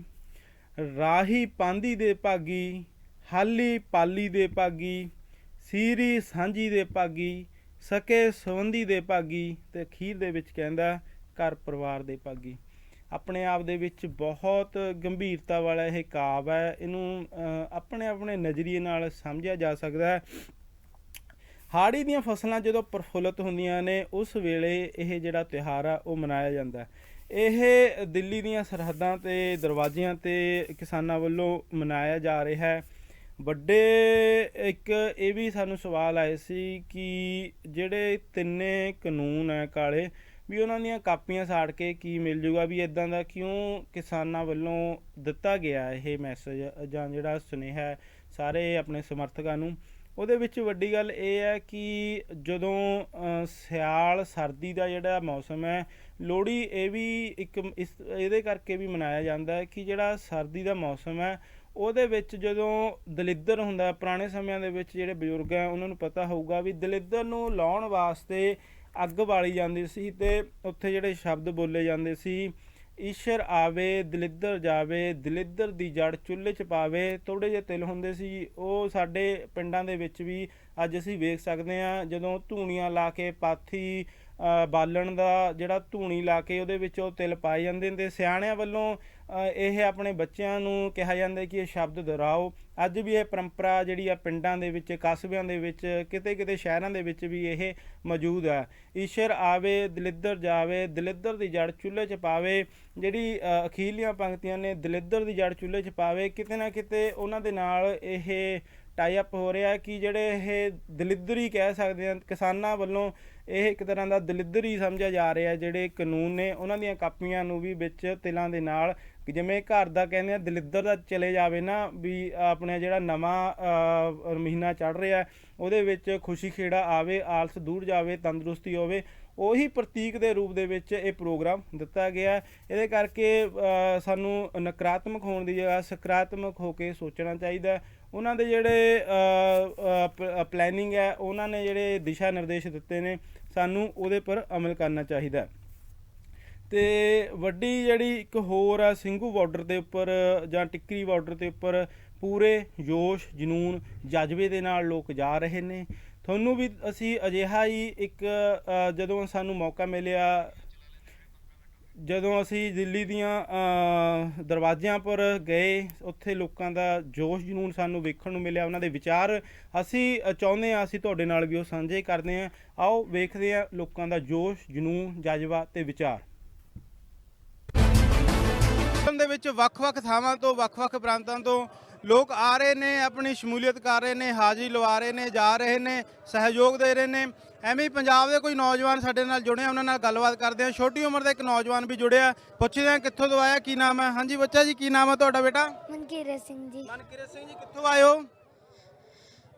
ਰਾਹੀ ਪਾਂਦੀ ਦੇ ਭਾਗੀ, ਹਾਲੀ ਪਾਲੀ ਦੇ ਭਾਗੀ, ਸੀਰੀ ਸਾਂਝੀ ਦੇ ਭਾਗੀ, ਸਕੇ ਸੰਬੰਧੀ ਦੇ ਭਾਗੀ, ਤੇ ਅਖੀਰ ਦੇ ਵਿੱਚ ਕਹਿੰਦਾ ਘਰ ਪਰਿਵਾਰ ਦੇ ਭਾਗੀ। ਆਪਣੇ ਆਪ ਦੇ ਵਿੱਚ ਬਹੁਤ ਗੰਭੀਰਤਾ ਵਾਲਾ ਇਹ ਕਾਵ ਹੈ। ਇਹਨੂੰ ਆਪਣੇ ਆਪਣੇ ਨਜ਼ਰੀਏ ਨਾਲ ਸਮਝਿਆ ਜਾ ਸਕਦਾ ਹੈ। ਹਾੜੀ ਦੀਆਂ ਫਸਲਾਂ ਜਦੋਂ ਪ੍ਰਫੁੱਲਤ ਹੁੰਦੀਆਂ ਨੇ ਉਸ ਵੇਲੇ ਇਹ ਜਿਹੜਾ ਤਿਉਹਾਰ ਆ ਉਹ ਮਨਾਇਆ ਜਾਂਦਾ। ਇਹ ਦਿੱਲੀ ਦੀਆਂ ਸਰਹੱਦਾਂ 'ਤੇ ਦਰਵਾਜ਼ਿਆਂ 'ਤੇ ਕਿਸਾਨਾਂ ਵੱਲੋਂ ਮਨਾਇਆ ਜਾ ਰਿਹਾ ਹੈ। ਵੱਡੇ ਇੱਕ ਇਹ ਵੀ ਸਾਨੂੰ ਸਵਾਲ ਆਏ ਸੀ ਕਿ ਜਿਹੜੇ ਤਿੰਨੇ ਕਾਨੂੰਨ ਹੈ ਕਾਲੇ, ਵੀ ਉਹਨਾਂ ਦੀਆਂ ਕਾਪੀਆਂ ਸਾੜ ਕੇ ਕੀ ਮਿਲ ਜੂਗਾ, ਵੀ ਇੱਦਾਂ ਦਾ ਕਿਉਂ ਕਿਸਾਨਾਂ ਵੱਲੋਂ ਦਿੱਤਾ ਗਿਆ ਇਹ ਮੈਸੇਜ ਜਾਂ ਜਿਹੜਾ ਸੁਨੇਹਾ ਸਾਰੇ ਆਪਣੇ ਸਮਰਥਕਾਂ ਨੂੰ। ਉਹਦੇ ਵਿੱਚ ਵੱਡੀ ਗੱਲ ਇਹ ਹੈ ਕਿ ਜਦੋਂ ਸਿਆਲ ਸਰਦੀ ਦਾ ਜਿਹੜਾ ਮੌਸਮ ਹੈ, ਲੋਹੜੀ ਇਹ ਵੀ ਇੱਕ ਇਹਦੇ ਕਰਕੇ ਵੀ ਮਨਾਇਆ ਜਾਂਦਾ ਹੈ ਕਿ ਜਿਹੜਾ ਸਰਦੀ ਦਾ ਮੌਸਮ ਹੈ ਉਹਦੇ ਵਿੱਚ ਜਦੋਂ ਦਲਿੱਦਰ ਹੁੰਦਾ, ਪੁਰਾਣੇ ਸਮਿਆਂ ਦੇ ਵਿੱਚ ਜਿਹੜੇ ਬਜ਼ੁਰਗ ਹੈ ਉਹਨਾਂ ਨੂੰ ਪਤਾ ਹੋਊਗਾ ਵੀ ਦਲਿੱਦਰ ਨੂੰ ਲਾਉਣ ਵਾਸਤੇ ਅੱਗ ਬਾਲੀ ਜਾਂਦੀ ਸੀ ਅਤੇ ਉੱਥੇ ਜਿਹੜੇ ਸ਼ਬਦ ਬੋਲੇ ਜਾਂਦੇ ਸੀ, ਈਸ਼ਰ ਆਵੇ ਦਲਿੱਦਰ ਜਾਵੇ, ਦਲਿੱਦਰ ਦੀ ਜੜ ਚੁੱਲ੍ਹੇ 'ਚ ਪਾਵੇ। ਥੋੜ੍ਹੇ ਜਿਹੇ ਤਿਲ ਹੁੰਦੇ ਸੀ, ਉਹ ਸਾਡੇ ਪਿੰਡਾਂ ਦੇ ਵਿੱਚ ਵੀ ਅੱਜ ਅਸੀਂ ਵੇਖ ਸਕਦੇ ਹਾਂ। ਜਦੋਂ ਧੂਣੀਆਂ ਲਾ ਕੇ ਪਾਥੀ ਬਾਲਣ ਦਾ ਜਿਹੜਾ ਧੂਣੀ ਲਾ ਕੇ ਉਹਦੇ ਵਿੱਚ ਉਹ ਤਿਲ ਪਾਏ ਜਾਂਦੇ ਨੇ। ਸਿਆਣਿਆਂ ਵੱਲੋਂ ਇਹ ਆਪਣੇ ਬੱਚਿਆਂ ਨੂੰ ਕਿਹਾ ਜਾਂਦਾ ਕਿ ਇਹ ਸ਼ਬਦ ਦੁਹਰਾਓ। ਅੱਜ ਵੀ ਇਹ ਪਰੰਪਰਾ ਜਿਹੜੀ ਆ ਪਿੰਡਾਂ ਦੇ ਵਿੱਚ, ਕਸਬਿਆਂ ਦੇ ਵਿੱਚ, ਕਿਤੇ ਕਿਤੇ ਸ਼ਹਿਰਾਂ ਦੇ ਵਿੱਚ ਵੀ ਇਹ ਮੌਜੂਦ ਹੈ। ਈਸ਼ਰ ਆਵੇ ਦਲਿੱਦਰ ਜਾਵੇ, ਦਲਿੱਦਰ ਦੀ ਜੜ ਚੁੱਲ੍ਹੇ 'ਚ ਪਾਵੇ। ਜਿਹੜੀ ਅਖੀਰਲੀਆਂ ਪੰਕਤੀਆਂ ਨੇ, ਦਲਿੱਦਰ ਦੀ ਜੜ ਚੁੱਲ੍ਹੇ 'ਚ ਪਾਵੇ, ਕਿਤੇ ਨਾ ਕਿਤੇ ਉਹਨਾਂ ਦੇ ਨਾਲ ਇਹ ਟਾਈ ਅਪ ਹੋ ਰਿਹਾ ਕਿ ਜਿਹੜੇ ਇਹ ਦਲਿੱਦਰੀ ਕਹਿ ਸਕਦੇ ਹਾਂ, ਕਿਸਾਨਾਂ ਵੱਲੋਂ ਇਹ ਇੱਕ ਤਰ੍ਹਾਂ ਦਾ ਦਲਿੱਦਰੀ ਸਮਝਿਆ ਜਾ ਰਿਹਾ। ਜਿਹੜੇ ਕਾਨੂੰਨ ਨੇ ਉਹਨਾਂ ਦੀਆਂ ਕਾਪੀਆਂ ਨੂੰ ਵੀ ਵਿੱਚ ਤਿਲਾਂ ਦੇ ਨਾਲ, ਜਿਵੇਂ ਘਰ ਦਾ ਕਹਿੰਦੇ ਆ ਦਲਿੱਦਰ ਦਾ ਚਲੇ ਜਾਵੇ ਨਾ, ਵੀ ਆਪਣੇ ਜਿਹੜਾ ਨਵਾਂ ਮਹੀਨਾ ਚੜ੍ਹ ਰਿਹਾ ਉਹਦੇ ਵਿੱਚ ਖੁਸ਼ੀ ਖੇੜਾ ਆਵੇ, ਆਲਸ ਦੂਰ ਜਾਵੇ, ਤੰਦਰੁਸਤੀ ਹੋਵੇ, ਉਹੀ ਪ੍ਰਤੀਕ ਦੇ ਰੂਪ ਦੇ ਵਿੱਚ ਇਹ ਪ੍ਰੋਗਰਾਮ ਦਿੱਤਾ ਗਿਆ। ਇਹਦੇ ਕਰਕੇ ਸਾਨੂੰ ਨਕਾਰਾਤਮਕ ਹੋਣ ਦੀ ਜਗ੍ਹਾ ਸਕਾਰਾਤਮਕ ਹੋ ਕੇ ਸੋਚਣਾ ਚਾਹੀਦਾ। ਉਹਨਾਂ ਦੇ ਜਿਹੜੇ ਪਲੈਨਿੰਗ ਹੈ, ਉਹਨਾਂ ਨੇ ਜਿਹੜੇ ਦਿਸ਼ਾ ਨਿਰਦੇਸ਼ ਦਿੱਤੇ ਨੇ, ਸਾਨੂੰ ਉਹਦੇ ਪਰ ਅਮਲ ਕਰਨਾ ਚਾਹੀਦਾ। ਅਤੇ ਵੱਡੀ ਜਿਹੜੀ ਇੱਕ ਹੋਰ ਆ, ਸਿੰਘੂ ਬਾਰਡਰ ਦੇ ਉੱਪਰ ਜਾਂ ਟਿੱਕਰੀ ਬਾਰਡਰ ਦੇ ਉੱਪਰ ਪੂਰੇ ਜੋਸ਼ ਜਨੂਨ ਜਜ਼ਬੇ ਦੇ ਨਾਲ ਲੋਕ ਜਾ ਰਹੇ ਨੇ। ਤੁਹਾਨੂੰ ਵੀ ਅਸੀਂ ਅਜਿਹਾ ਹੀ ਇੱਕ ਜਦੋਂ ਸਾਨੂੰ ਮੌਕਾ ਮਿਲਿਆ, ਜਦੋਂ ਅਸੀਂ ਦਿੱਲੀ ਦੀਆਂ ਦਰਵਾਜ਼ਿਆਂ ਪਰ ਗਏ, ਉੱਥੇ ਲੋਕਾਂ ਦਾ ਜੋਸ਼ ਜਨੂਨ ਸਾਨੂੰ ਵੇਖਣ ਨੂੰ ਮਿਲਿਆ। ਉਹਨਾਂ ਦੇ ਵਿਚਾਰ ਅਸੀਂ ਚਾਹੁੰਦੇ ਹਾਂ ਅਸੀਂ ਤੁਹਾਡੇ ਨਾਲ ਵੀ ਉਹ ਸਾਂਝੇ ਕਰਦੇ ਹਾਂ। ਆਓ ਵੇਖਦੇ ਹਾਂ ਲੋਕਾਂ ਦਾ ਜੋਸ਼ ਜਨੂਨ, ਜਜ਼ਬਾ ਅਤੇ ਵਿਚਾਰ। ਦੇ ਵਿੱਚ ਵੱਖ-ਵੱਖ ਥਾਵਾਂ ਤੋਂ, ਵੱਖ-ਵੱਖ ਪ੍ਰਾਂਤਾਂ ਤੋਂ ਲੋਕ ਆ ਰਹੇ ਨੇ, ਆਪਣੀ ਸ਼ਮੂਲੀਅਤ ਕਰ ਰਹੇ ਨੇ, ਹਾਜ਼ਰੀ ਲਵਾ ਰਹੇ ਨੇ, ਜਾ ਰਹੇ ਨੇ, ਸਹਿਯੋਗ ਦੇ ਰਹੇ ਨੇ। ਐਵੇਂ ਹੀ ਪੰਜਾਬ ਦੇ ਕੋਈ ਨੌਜਵਾਨ ਸਾਡੇ ਨਾਲ ਜੁੜੇ ਆ, ਉਹਨਾਂ ਨਾਲ ਗੱਲਬਾਤ ਕਰਦੇ ਆ। ਛੋਟੀ ਉਮਰ ਦਾ ਇੱਕ ਨੌਜਵਾਨ ਵੀ ਜੁੜਿਆ, ਪੁੱਛਦੇ ਆ ਕਿੱਥੋਂ ਤੋਂ ਆਇਆ, ਕੀ ਨਾਮ ਹੈ। ਹਾਂਜੀ ਬੱਚਾ ਜੀ, ਕੀ ਨਾਮ ਹੈ ਤੁਹਾਡਾ ਬੇਟਾ? ਮਨਕੀਰਤ ਸਿੰਘ ਜੀ। ਮਨਕੀਰਤ ਸਿੰਘ ਜੀ, ਕਿੱਥੋਂ ਆਏ ਹੋ?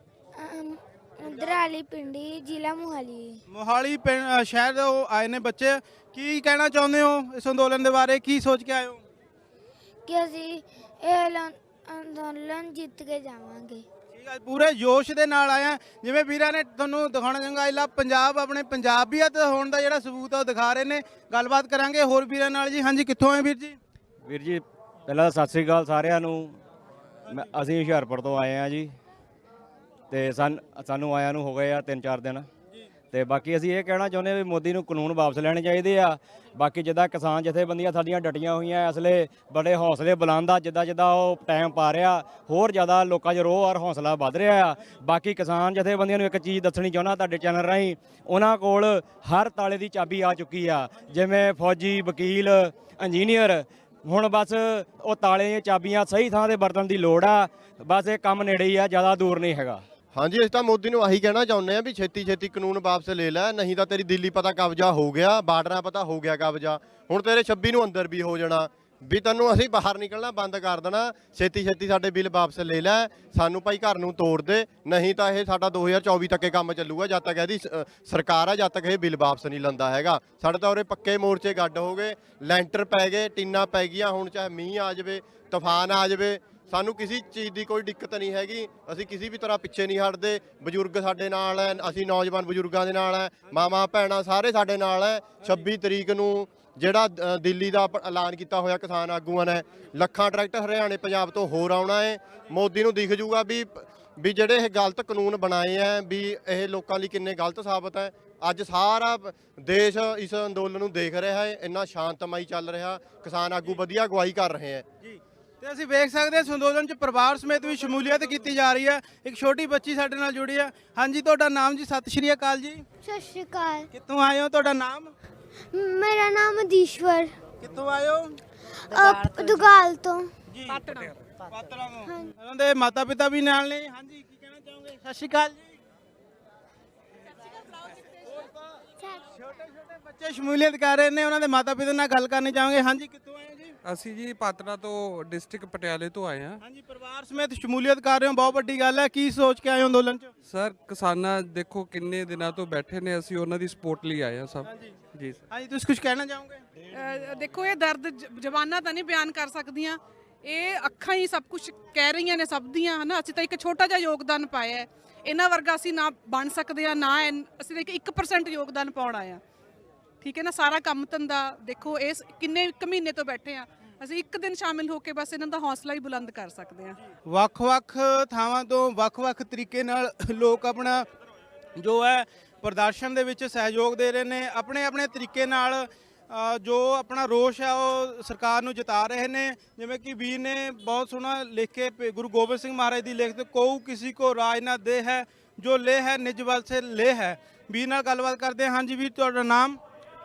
ਦਰਾਲੀ ਪਿੰਡੀ, ਜ਼ਿਲ੍ਹਾ ਮੋਹਾਲੀ। ਮੋਹਾਲੀ ਪਿੰਡ ਸ਼ਹਿਰ ਤੋਂ ਆਏ ਨੇ ਬੱਚੇ। ਕੀ ਕਹਿਣਾ ਚਾਹੁੰਦੇ ਹੋ ਇਸ ਅੰਦੋਲਨ ਦੇ ਬਾਰੇ? ਕੀ ਸੋਚ ਕੇ ਆਏ ਹੋ? ਕਿ ਅਸੀਂ ਇਹ ਅੰਦੋਲਨ ਜਿੱਤ ਕੇ ਜਾਵਾਂਗੇ। ਠੀਕ ਹੈ, ਪੂਰੇ ਜੋਸ਼ ਦੇ ਨਾਲ ਆਇਆ। ਜਿਵੇਂ ਵੀਰਾਂ ਨੇ ਤੁਹਾਨੂੰ ਦਿਖਾਉਣਾ ਚੰਗਾ ਪੰਜਾਬ ਆਪਣੇ ਪੰਜਾਬੀਅਤ ਹੋਣ ਦਾ ਜਿਹੜਾ ਸਬੂਤ ਆ ਉਹ ਦਿਖਾ ਰਹੇ ਨੇ। ਗੱਲਬਾਤ ਕਰਾਂਗੇ ਹੋਰ ਵੀਰਾਂ ਨਾਲ ਜੀ। ਹਾਂਜੀ, ਕਿੱਥੋਂ ਆਏ ਵੀਰ ਜੀ? ਵੀਰ ਜੀ ਪਹਿਲਾਂ ਤਾਂ ਸਤਿ ਸ੍ਰੀ ਅਕਾਲ ਸਾਰਿਆਂ ਨੂੰ। ਅਸੀਂ ਹੁਸ਼ਿਆਰਪੁਰ ਤੋਂ ਆਏ ਹਾਂ ਜੀ, ਅਤੇ ਸਾਨੂੰ ਆਇਆਂ ਨੂੰ ਹੋ ਗਏ ਆ 3-4 ਦਿਨ। ਤੇ ਬਾਕੀ ਅਸੀਂ ਇਹ ਕਹਿਣਾ ਚਾਹੁੰਦੇ ਹਾਂ ਵੀ ਮੋਦੀ ਨੂੰ ਕਾਨੂੰਨ ਵਾਪਸ ਲੈਣੇ ਚਾਹੀਦੇ ਆ। ਬਾਕੀ ਜਿੱਦਾਂ ਕਿਸਾਨ ਜਥੇਬੰਦੀਆਂ ਸਾਡੀਆਂ ਡਟੀਆਂ ਹੋਈਆਂ ਇਸ ਵੇਲੇ ਬੜੇ ਹੌਸਲੇ ਬੁਲੰਦ ਆ, ਜਿੱਦਾਂ ਉਹ ਟਾਈਮ ਪਾ ਰਿਹਾ ਹੋਰ ਜ਼ਿਆਦਾ ਲੋਕਾਂ 'ਚ ਰੋਹ ਔਰ ਹੌਸਲਾ ਵੱਧ ਰਿਹਾ ਆ। ਬਾਕੀ ਕਿਸਾਨ ਜਥੇਬੰਦੀਆਂ ਨੂੰ ਇੱਕ ਚੀਜ਼ ਦੱਸਣੀ ਚਾਹੁੰਦਾ ਤੁਹਾਡੇ ਚੈਨਲ ਰਾਹੀਂ, ਉਹਨਾਂ ਕੋਲ ਹਰ ਤਾਲੇ ਦੀ ਚਾਬੀ ਆ ਚੁੱਕੀ ਆ, ਜਿਵੇਂ ਫੌਜੀ, ਵਕੀਲ, ਇੰਜੀਨੀਅਰ। ਹੁਣ ਬਸ ਉਹ ਤਾਲੇ ਦੀਆਂ ਚਾਬੀਆਂ ਸਹੀ ਥਾਂ ਤੇ ਵਰਤਣ ਦੀ ਲੋੜ ਆ। ਬਸ ਇਹ ਕੰਮ ਨੇੜੇ ਹੀ ਆ, ਜ਼ਿਆਦਾ ਦੂਰ ਨਹੀਂ ਹੈਗਾ। ਹਾਂਜੀ, ਅਸੀਂ ਤਾਂ ਮੋਦੀ ਨੂੰ ਆਹੀ ਕਹਿਣਾ ਚਾਹੁੰਦੇ ਆ ਵੀ ਛੇਤੀ ਛੇਤੀ ਕਾਨੂੰਨ ਵਾਪਸ ਲੈ ਲੈ, ਨਹੀਂ ਤਾਂ ਤੇਰੀ ਦਿੱਲੀ ਪਤਾ ਕਬਜ਼ਾ ਹੋ ਗਿਆ, ਬਾਰਡਰਾਂ ਪਤਾ ਹੋ ਗਿਆ ਕਬਜ਼ਾ, ਹੁਣ ਤੇਰੇ 26 ਨੂੰ ਅੰਦਰ ਵੀ ਹੋ ਜਾਣਾ, ਵੀ ਤੈਨੂੰ ਅਸੀਂ ਬਾਹਰ ਨਿਕਲਣਾ ਬੰਦ ਕਰ ਦੇਣਾ। ਛੇਤੀ ਛੇਤੀ ਸਾਡੇ ਬਿੱਲ ਵਾਪਸ ਲੈ ਲੈ, ਸਾਨੂੰ ਭਾਈ ਘਰ ਨੂੰ ਤੋੜ ਦੇ, ਨਹੀਂ ਤਾਂ ਇਹ ਸਾਡਾ 2024 ਤੱਕ ਇਹ ਕੰਮ ਚੱਲੂਗਾ। ਜਦ ਤੱਕ ਇਹਦੀ ਸਰਕਾਰ ਆ, ਜਦ ਤੱਕ ਇਹ ਬਿੱਲ ਵਾਪਸ ਨਹੀਂ ਲੈਂਦਾ ਹੈਗਾ। ਸਾਡੇ ਤਾਂ ਉਰੇ ਪੱਕੇ ਮੋਰਚੇ ਗੱਡ ਹੋ ਗਏ, ਲੈਂਟਰ ਪੈ ਗਏ, ਟੀਨਾਂ ਪੈ ਗਈਆਂ। ਹੁਣ ਚਾਹੇ ਮੀਂਹ ਆ ਜਾਵੇ, ਤੂਫਾਨ ਆ ਜਾਵੇ, ਸਾਨੂੰ ਕਿਸੇ ਚੀਜ਼ ਦੀ ਕੋਈ ਦਿੱਕਤ ਨਹੀਂ ਹੈਗੀ। ਅਸੀਂ ਕਿਸੇ ਵੀ ਤਰ੍ਹਾਂ ਪਿੱਛੇ ਨਹੀਂ ਹਟਦੇ। ਬਜ਼ੁਰਗ ਸਾਡੇ ਨਾਲ ਹੈ, ਅਸੀਂ ਨੌਜਵਾਨ ਬਜ਼ੁਰਗਾਂ ਦੇ ਨਾਲ ਹੈ, ਮਾਵਾਂ ਭੈਣਾਂ ਸਾਰੇ ਸਾਡੇ ਨਾਲ ਹੈ। 26 ਤਰੀਕ ਨੂੰ ਜਿਹੜਾ ਦਿੱਲੀ ਦਾ ਐਲਾਨ ਕੀਤਾ ਹੋਇਆ ਕਿਸਾਨ ਆਗੂਆਂ ਨੇ, ਲੱਖਾਂ ਟਰੈਕਟਰ ਹਰਿਆਣੇ ਪੰਜਾਬ ਤੋਂ ਹੋਰ ਆਉਣਾ ਹੈ। ਮੋਦੀ ਨੂੰ ਦਿਖ ਜੂਗਾ ਵੀ ਜਿਹੜੇ ਇਹ ਗਲਤ ਕਾਨੂੰਨ ਬਣਾਏ ਹੈ ਵੀ ਇਹ ਲੋਕਾਂ ਲਈ ਕਿੰਨੇ ਗਲਤ ਸਾਬਤ ਹੈ। ਅੱਜ ਸਾਰਾ ਦੇਸ਼ ਇਸ ਅੰਦੋਲਨ ਨੂੰ ਦੇਖ ਰਿਹਾ ਹੈ, ਇੰਨਾ ਸ਼ਾਂਤਮਈ ਚੱਲ ਰਿਹਾ, ਕਿਸਾਨ ਆਗੂ ਵਧੀਆ ਅਗਵਾਈ ਕਰ ਰਹੇ ਹੈ ਜੀ। ਤੇ ਅਸੀਂ ਵੇਖ ਸਕਦੇ ਹਾਂ ਇਸ ਅੰਦੋਲਨ 'ਚ ਪਰਿਵਾਰ ਸਮੇਤ ਵੀ ਸ਼ਮੂਲੀਅਤ ਕੀਤੀ ਜਾ ਰਹੀ ਹੈ। ਇੱਕ ਛੋਟੀ ਬੱਚੀ ਸਾਡੇ ਨਾਲ ਜੁੜੀ ਹੈ। ਹਾਂਜੀ, ਤੁਹਾਡਾ ਨਾਮ ਜੀ? ਸਤਿ ਸ਼੍ਰੀ ਅਕਾਲ ਜੀ। ਸਤਿ ਸ਼੍ਰੀ ਅਕਾਲ। ਕਿੱਥੋਂ ਆਏ ਹੋ? ਤੁਹਾਡਾ ਨਾਮ? ਮੇਰਾ ਨਾਮ ਅਦੀਸ਼ਵਰ। ਕਿੱਥੋਂ ਆਏ ਹੋ? ਦੁਗਾਲ ਤੋਂ। ਜੀ, ਪਾਤੜਾਂ ਤੋਂ। ਉਹਨਾਂ ਦੇ ਮਾਤਾ ਪਿਤਾ ਵੀ ਨਾਲ ਨੇ। ਹਾਂਜੀ, ਕੀ ਕਹਿਣਾ ਚਾਹੋਗੇ? ਸਤਿ ਸ਼੍ਰੀ ਅਕਾਲ ਜੀ। ਛੋਟੇ ਛੋਟੇ ਬੱਚੇ ਸ਼ਮੂਲੀਅਤ ਕਰ ਰਹੇ ਨੇ, ਉਹਨਾਂ ਦੇ ਮਾਤਾ ਪਿਤਾ ਨਾਲ ਗੱਲ ਕਰਨੀ ਚਾਹਾਂਗੇ। ਹਾਂਜੀ, ਕਿੱਥੋਂ ਆਏ ਹੋ ਜੀ? ਅਸੀਂ ਜੀ ਪਾਤੜਾ ਤੋਂ, ਡਿਸਟ੍ਰਿਕਟ ਪਟਿਆਲੇ ਤੋਂ ਆਏ ਹਾਂ। ਹਾਂਜੀ, ਪਰਿਵਾਰ ਸਮੇਤ ਸ਼ਮੂਲੀਅਤ ਕਰ ਰਹੇ ਹੋ, ਬਹੁਤ ਵੱਡੀ ਗੱਲ ਹੈ। ਕੀ ਸੋਚ ਕੇ ਆਏ ਹੋ ਅੰਦੋਲਨ 'ਚ? ਸਰ, ਕਿਸਾਨਾਂ ਦੇਖੋ ਕਿੰਨੇ ਦਿਨਾਂ ਤੋਂ ਬੈਠੇ ਨੇ, ਅਸੀਂ ਉਹਨਾਂ ਦੀ ਸਪੋਰਟ ਲਈ ਆਏ ਹਾਂ ਸਭ। ਜੀ ਸਰ। ਹਾਂਜੀ, ਤੁਸੀਂ ਕੁਝ ਕਹਿਣਾ ਚਾਹੋਗੇ? ਦੇਖੋ, ਇਹ ਦਰਦ ਜ਼ਬਾਨਾਂ ਤਾਂ ਨਹੀਂ ਬਿਆਨ ਕਰ ਸਕਦੀਆਂ, ਇਹ ਅੱਖਾਂ ਹੀ ਸਭ ਕੁਝ ਕਹਿ ਰਹੀਆਂ ਨੇ ਸਭ ਦੀਆਂ, ਹਨਾ। ਅਸੀਂ ਤਾਂ ਇੱਕ ਛੋਟਾ ਜਿਹਾ ਯੋਗਦਾਨ ਪਾਇਆ ਹੈ, ਇਹਨਾਂ ਵਰਗਾ ਅਸੀਂ ਨਾ ਬਣ ਸਕਦੇ ਆ, ਨਾ ਅਸੀਂ ਤਾਂ 1% ਯੋਗਦਾਨ ਪਾਉਣ ਆਏ ਆ। ਠੀਕ ਹੈ ਨਾ। ਸਾਰਾ ਕੰਮ ਧੰਦਾ ਦੇਖੋ, ਇਸ ਕਿੰਨੇ 1 ਮਹੀਨੇ ਤੋਂ ਬੈਠੇ ਆ, ਅਸੀਂ ਇੱਕ ਦਿਨ ਸ਼ਾਮਿਲ ਹੋ ਕੇ ਬਸ ਇਹਨਾਂ ਦਾ ਹੌਸਲਾ ਹੀ ਬੁਲੰਦ ਕਰ ਸਕਦੇ ਆ। ਵੱਖ-ਵੱਖ ਥਾਵਾਂ ਤੋਂ ਵੱਖ-ਵੱਖ ਤਰੀਕੇ ਨਾਲ ਲੋਕ ਆਪਣਾ ਜੋ ਹੈ ਪ੍ਰਦਰਸ਼ਨ ਦੇ ਵਿੱਚ ਸਹਿਯੋਗ ਦੇ ਰਹੇ ਨੇ, ਆਪਣੇ-ਆਪਣੇ ਤਰੀਕੇ ਨਾਲ ਜੋ ਆਪਣਾ ਰੋਸ਼ ਹੈ ਉਹ ਸਰਕਾਰ ਨੂੰ ਜਤਾ ਰਹੇ ਨੇ। ਜਿਵੇਂ ਕਿ ਵੀਰ ਨੇ ਬਹੁਤ ਸੋਹਣਾ ਲਿਖ ਕੇ ਗੁਰੂ ਗੋਬਿੰਦ ਸਿੰਘ ਮਹਾਰਾਜ ਦੀ ਲਿਖਤ, ਕੋਊ ਕਿਸੇ ਕੋ ਰਾਜ ਨਾ ਦੇ ਹੈ, ਜੋ ਲੈ ਹੈ ਨਿਜ ਵੱਲ ਸੇ ਲੈ ਹੈ। ਵੀਰ ਨਾਲ ਗੱਲਬਾਤ ਕਰਦੇ ਹਾਂ। ਹਾਂਜੀ ਵੀਰ, ਤੁਹਾਡਾ ਨਾਮ?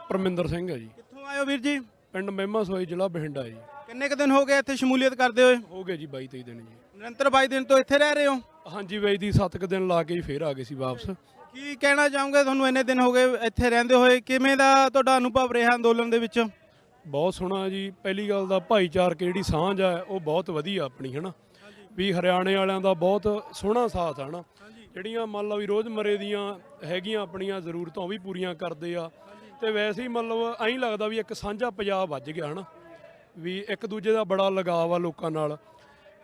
ਪਰਮਿੰਦਰ ਸਿੰਘ ਹੈ ਜੀ। ਕਿੱਥੋਂ ਆਏ ਹੋ ਵੀਰ ਜੀ? ਪਿੰਡ ਮਹਿਮਾ ਸੋਈ, ਜ਼ਿਲ੍ਹਾ ਬਠਿੰਡਾ ਜੀ। ਕਿੰਨੇ ਕੁ ਦਿਨ ਹੋ ਗਏ ਇੱਥੇ ਸ਼ਮੂਲੀਅਤ ਕਰਦੇ ਹੋਏ? ਹੋ ਗਏ ਜੀ 22-23 ਦਿਨ ਜੀ। ਨਿਰੰਤਰ 22 ਦਿਨ ਤੋਂ ਇੱਥੇ ਰਹਿ ਰਹੇ ਹੋ? ਹਾਂਜੀ, ਬਾਈ ਦੀ 7 ਕੁ ਦਿਨ ਲਾ ਕੇ ਫੇਰ ਆ ਗਏ ਸੀ ਵਾਪਸ। ਕੀ ਕਹਿਣਾ ਚਾਹੋਗੇ, ਤੁਹਾਨੂੰ ਇੰਨੇ ਦਿਨ ਹੋ ਗਏ ਇੱਥੇ ਰਹਿੰਦੇ ਹੋਏ, ਕਿਵੇਂ ਦਾ ਤੁਹਾਡਾ ਅਨੁਭਵ ਰਿਹਾ ਅੰਦੋਲਨ ਦੇ ਵਿੱਚ? ਬਹੁਤ ਸੋਹਣਾ ਜੀ। ਪਹਿਲੀ ਗੱਲ ਦਾ ਭਾਈਚਾਰਕ ਜਿਹੜੀ ਸਾਂਝ ਹੈ ਉਹ ਬਹੁਤ ਵਧੀਆ ਆਪਣੀ, ਹੈ ਨਾ। ਵੀ ਹਰਿਆਣੇ ਵਾਲਿਆਂ ਦਾ ਬਹੁਤ ਸੋਹਣਾ ਸਾਥ ਹੈ ਨਾ। ਜਿਹੜੀਆਂ ਮੰਨ ਲਓ ਵੀ ਰੋਜ਼ਮਰੇ ਦੀਆਂ ਹੈਗੀਆਂ ਆਪਣੀਆਂ ਜ਼ਰੂਰਤਾਂ ਉਹ ਵੀ ਪੂਰੀਆਂ ਕਰਦੇ ਆ। ਤੇ ਵੈਸੇ ਹੀ ਮਤਲਬ ਐਂ ਲੱਗਦਾ ਵੀ ਇੱਕ ਸਾਂਝਾ ਪੰਜਾਬ ਵੱਜ ਗਿਆ, ਹੈ ਨਾ। ਵੀ ਇੱਕ ਦੂਜੇ ਦਾ ਬੜਾ ਲਗਾਵ ਆ ਲੋਕਾਂ ਨਾਲ।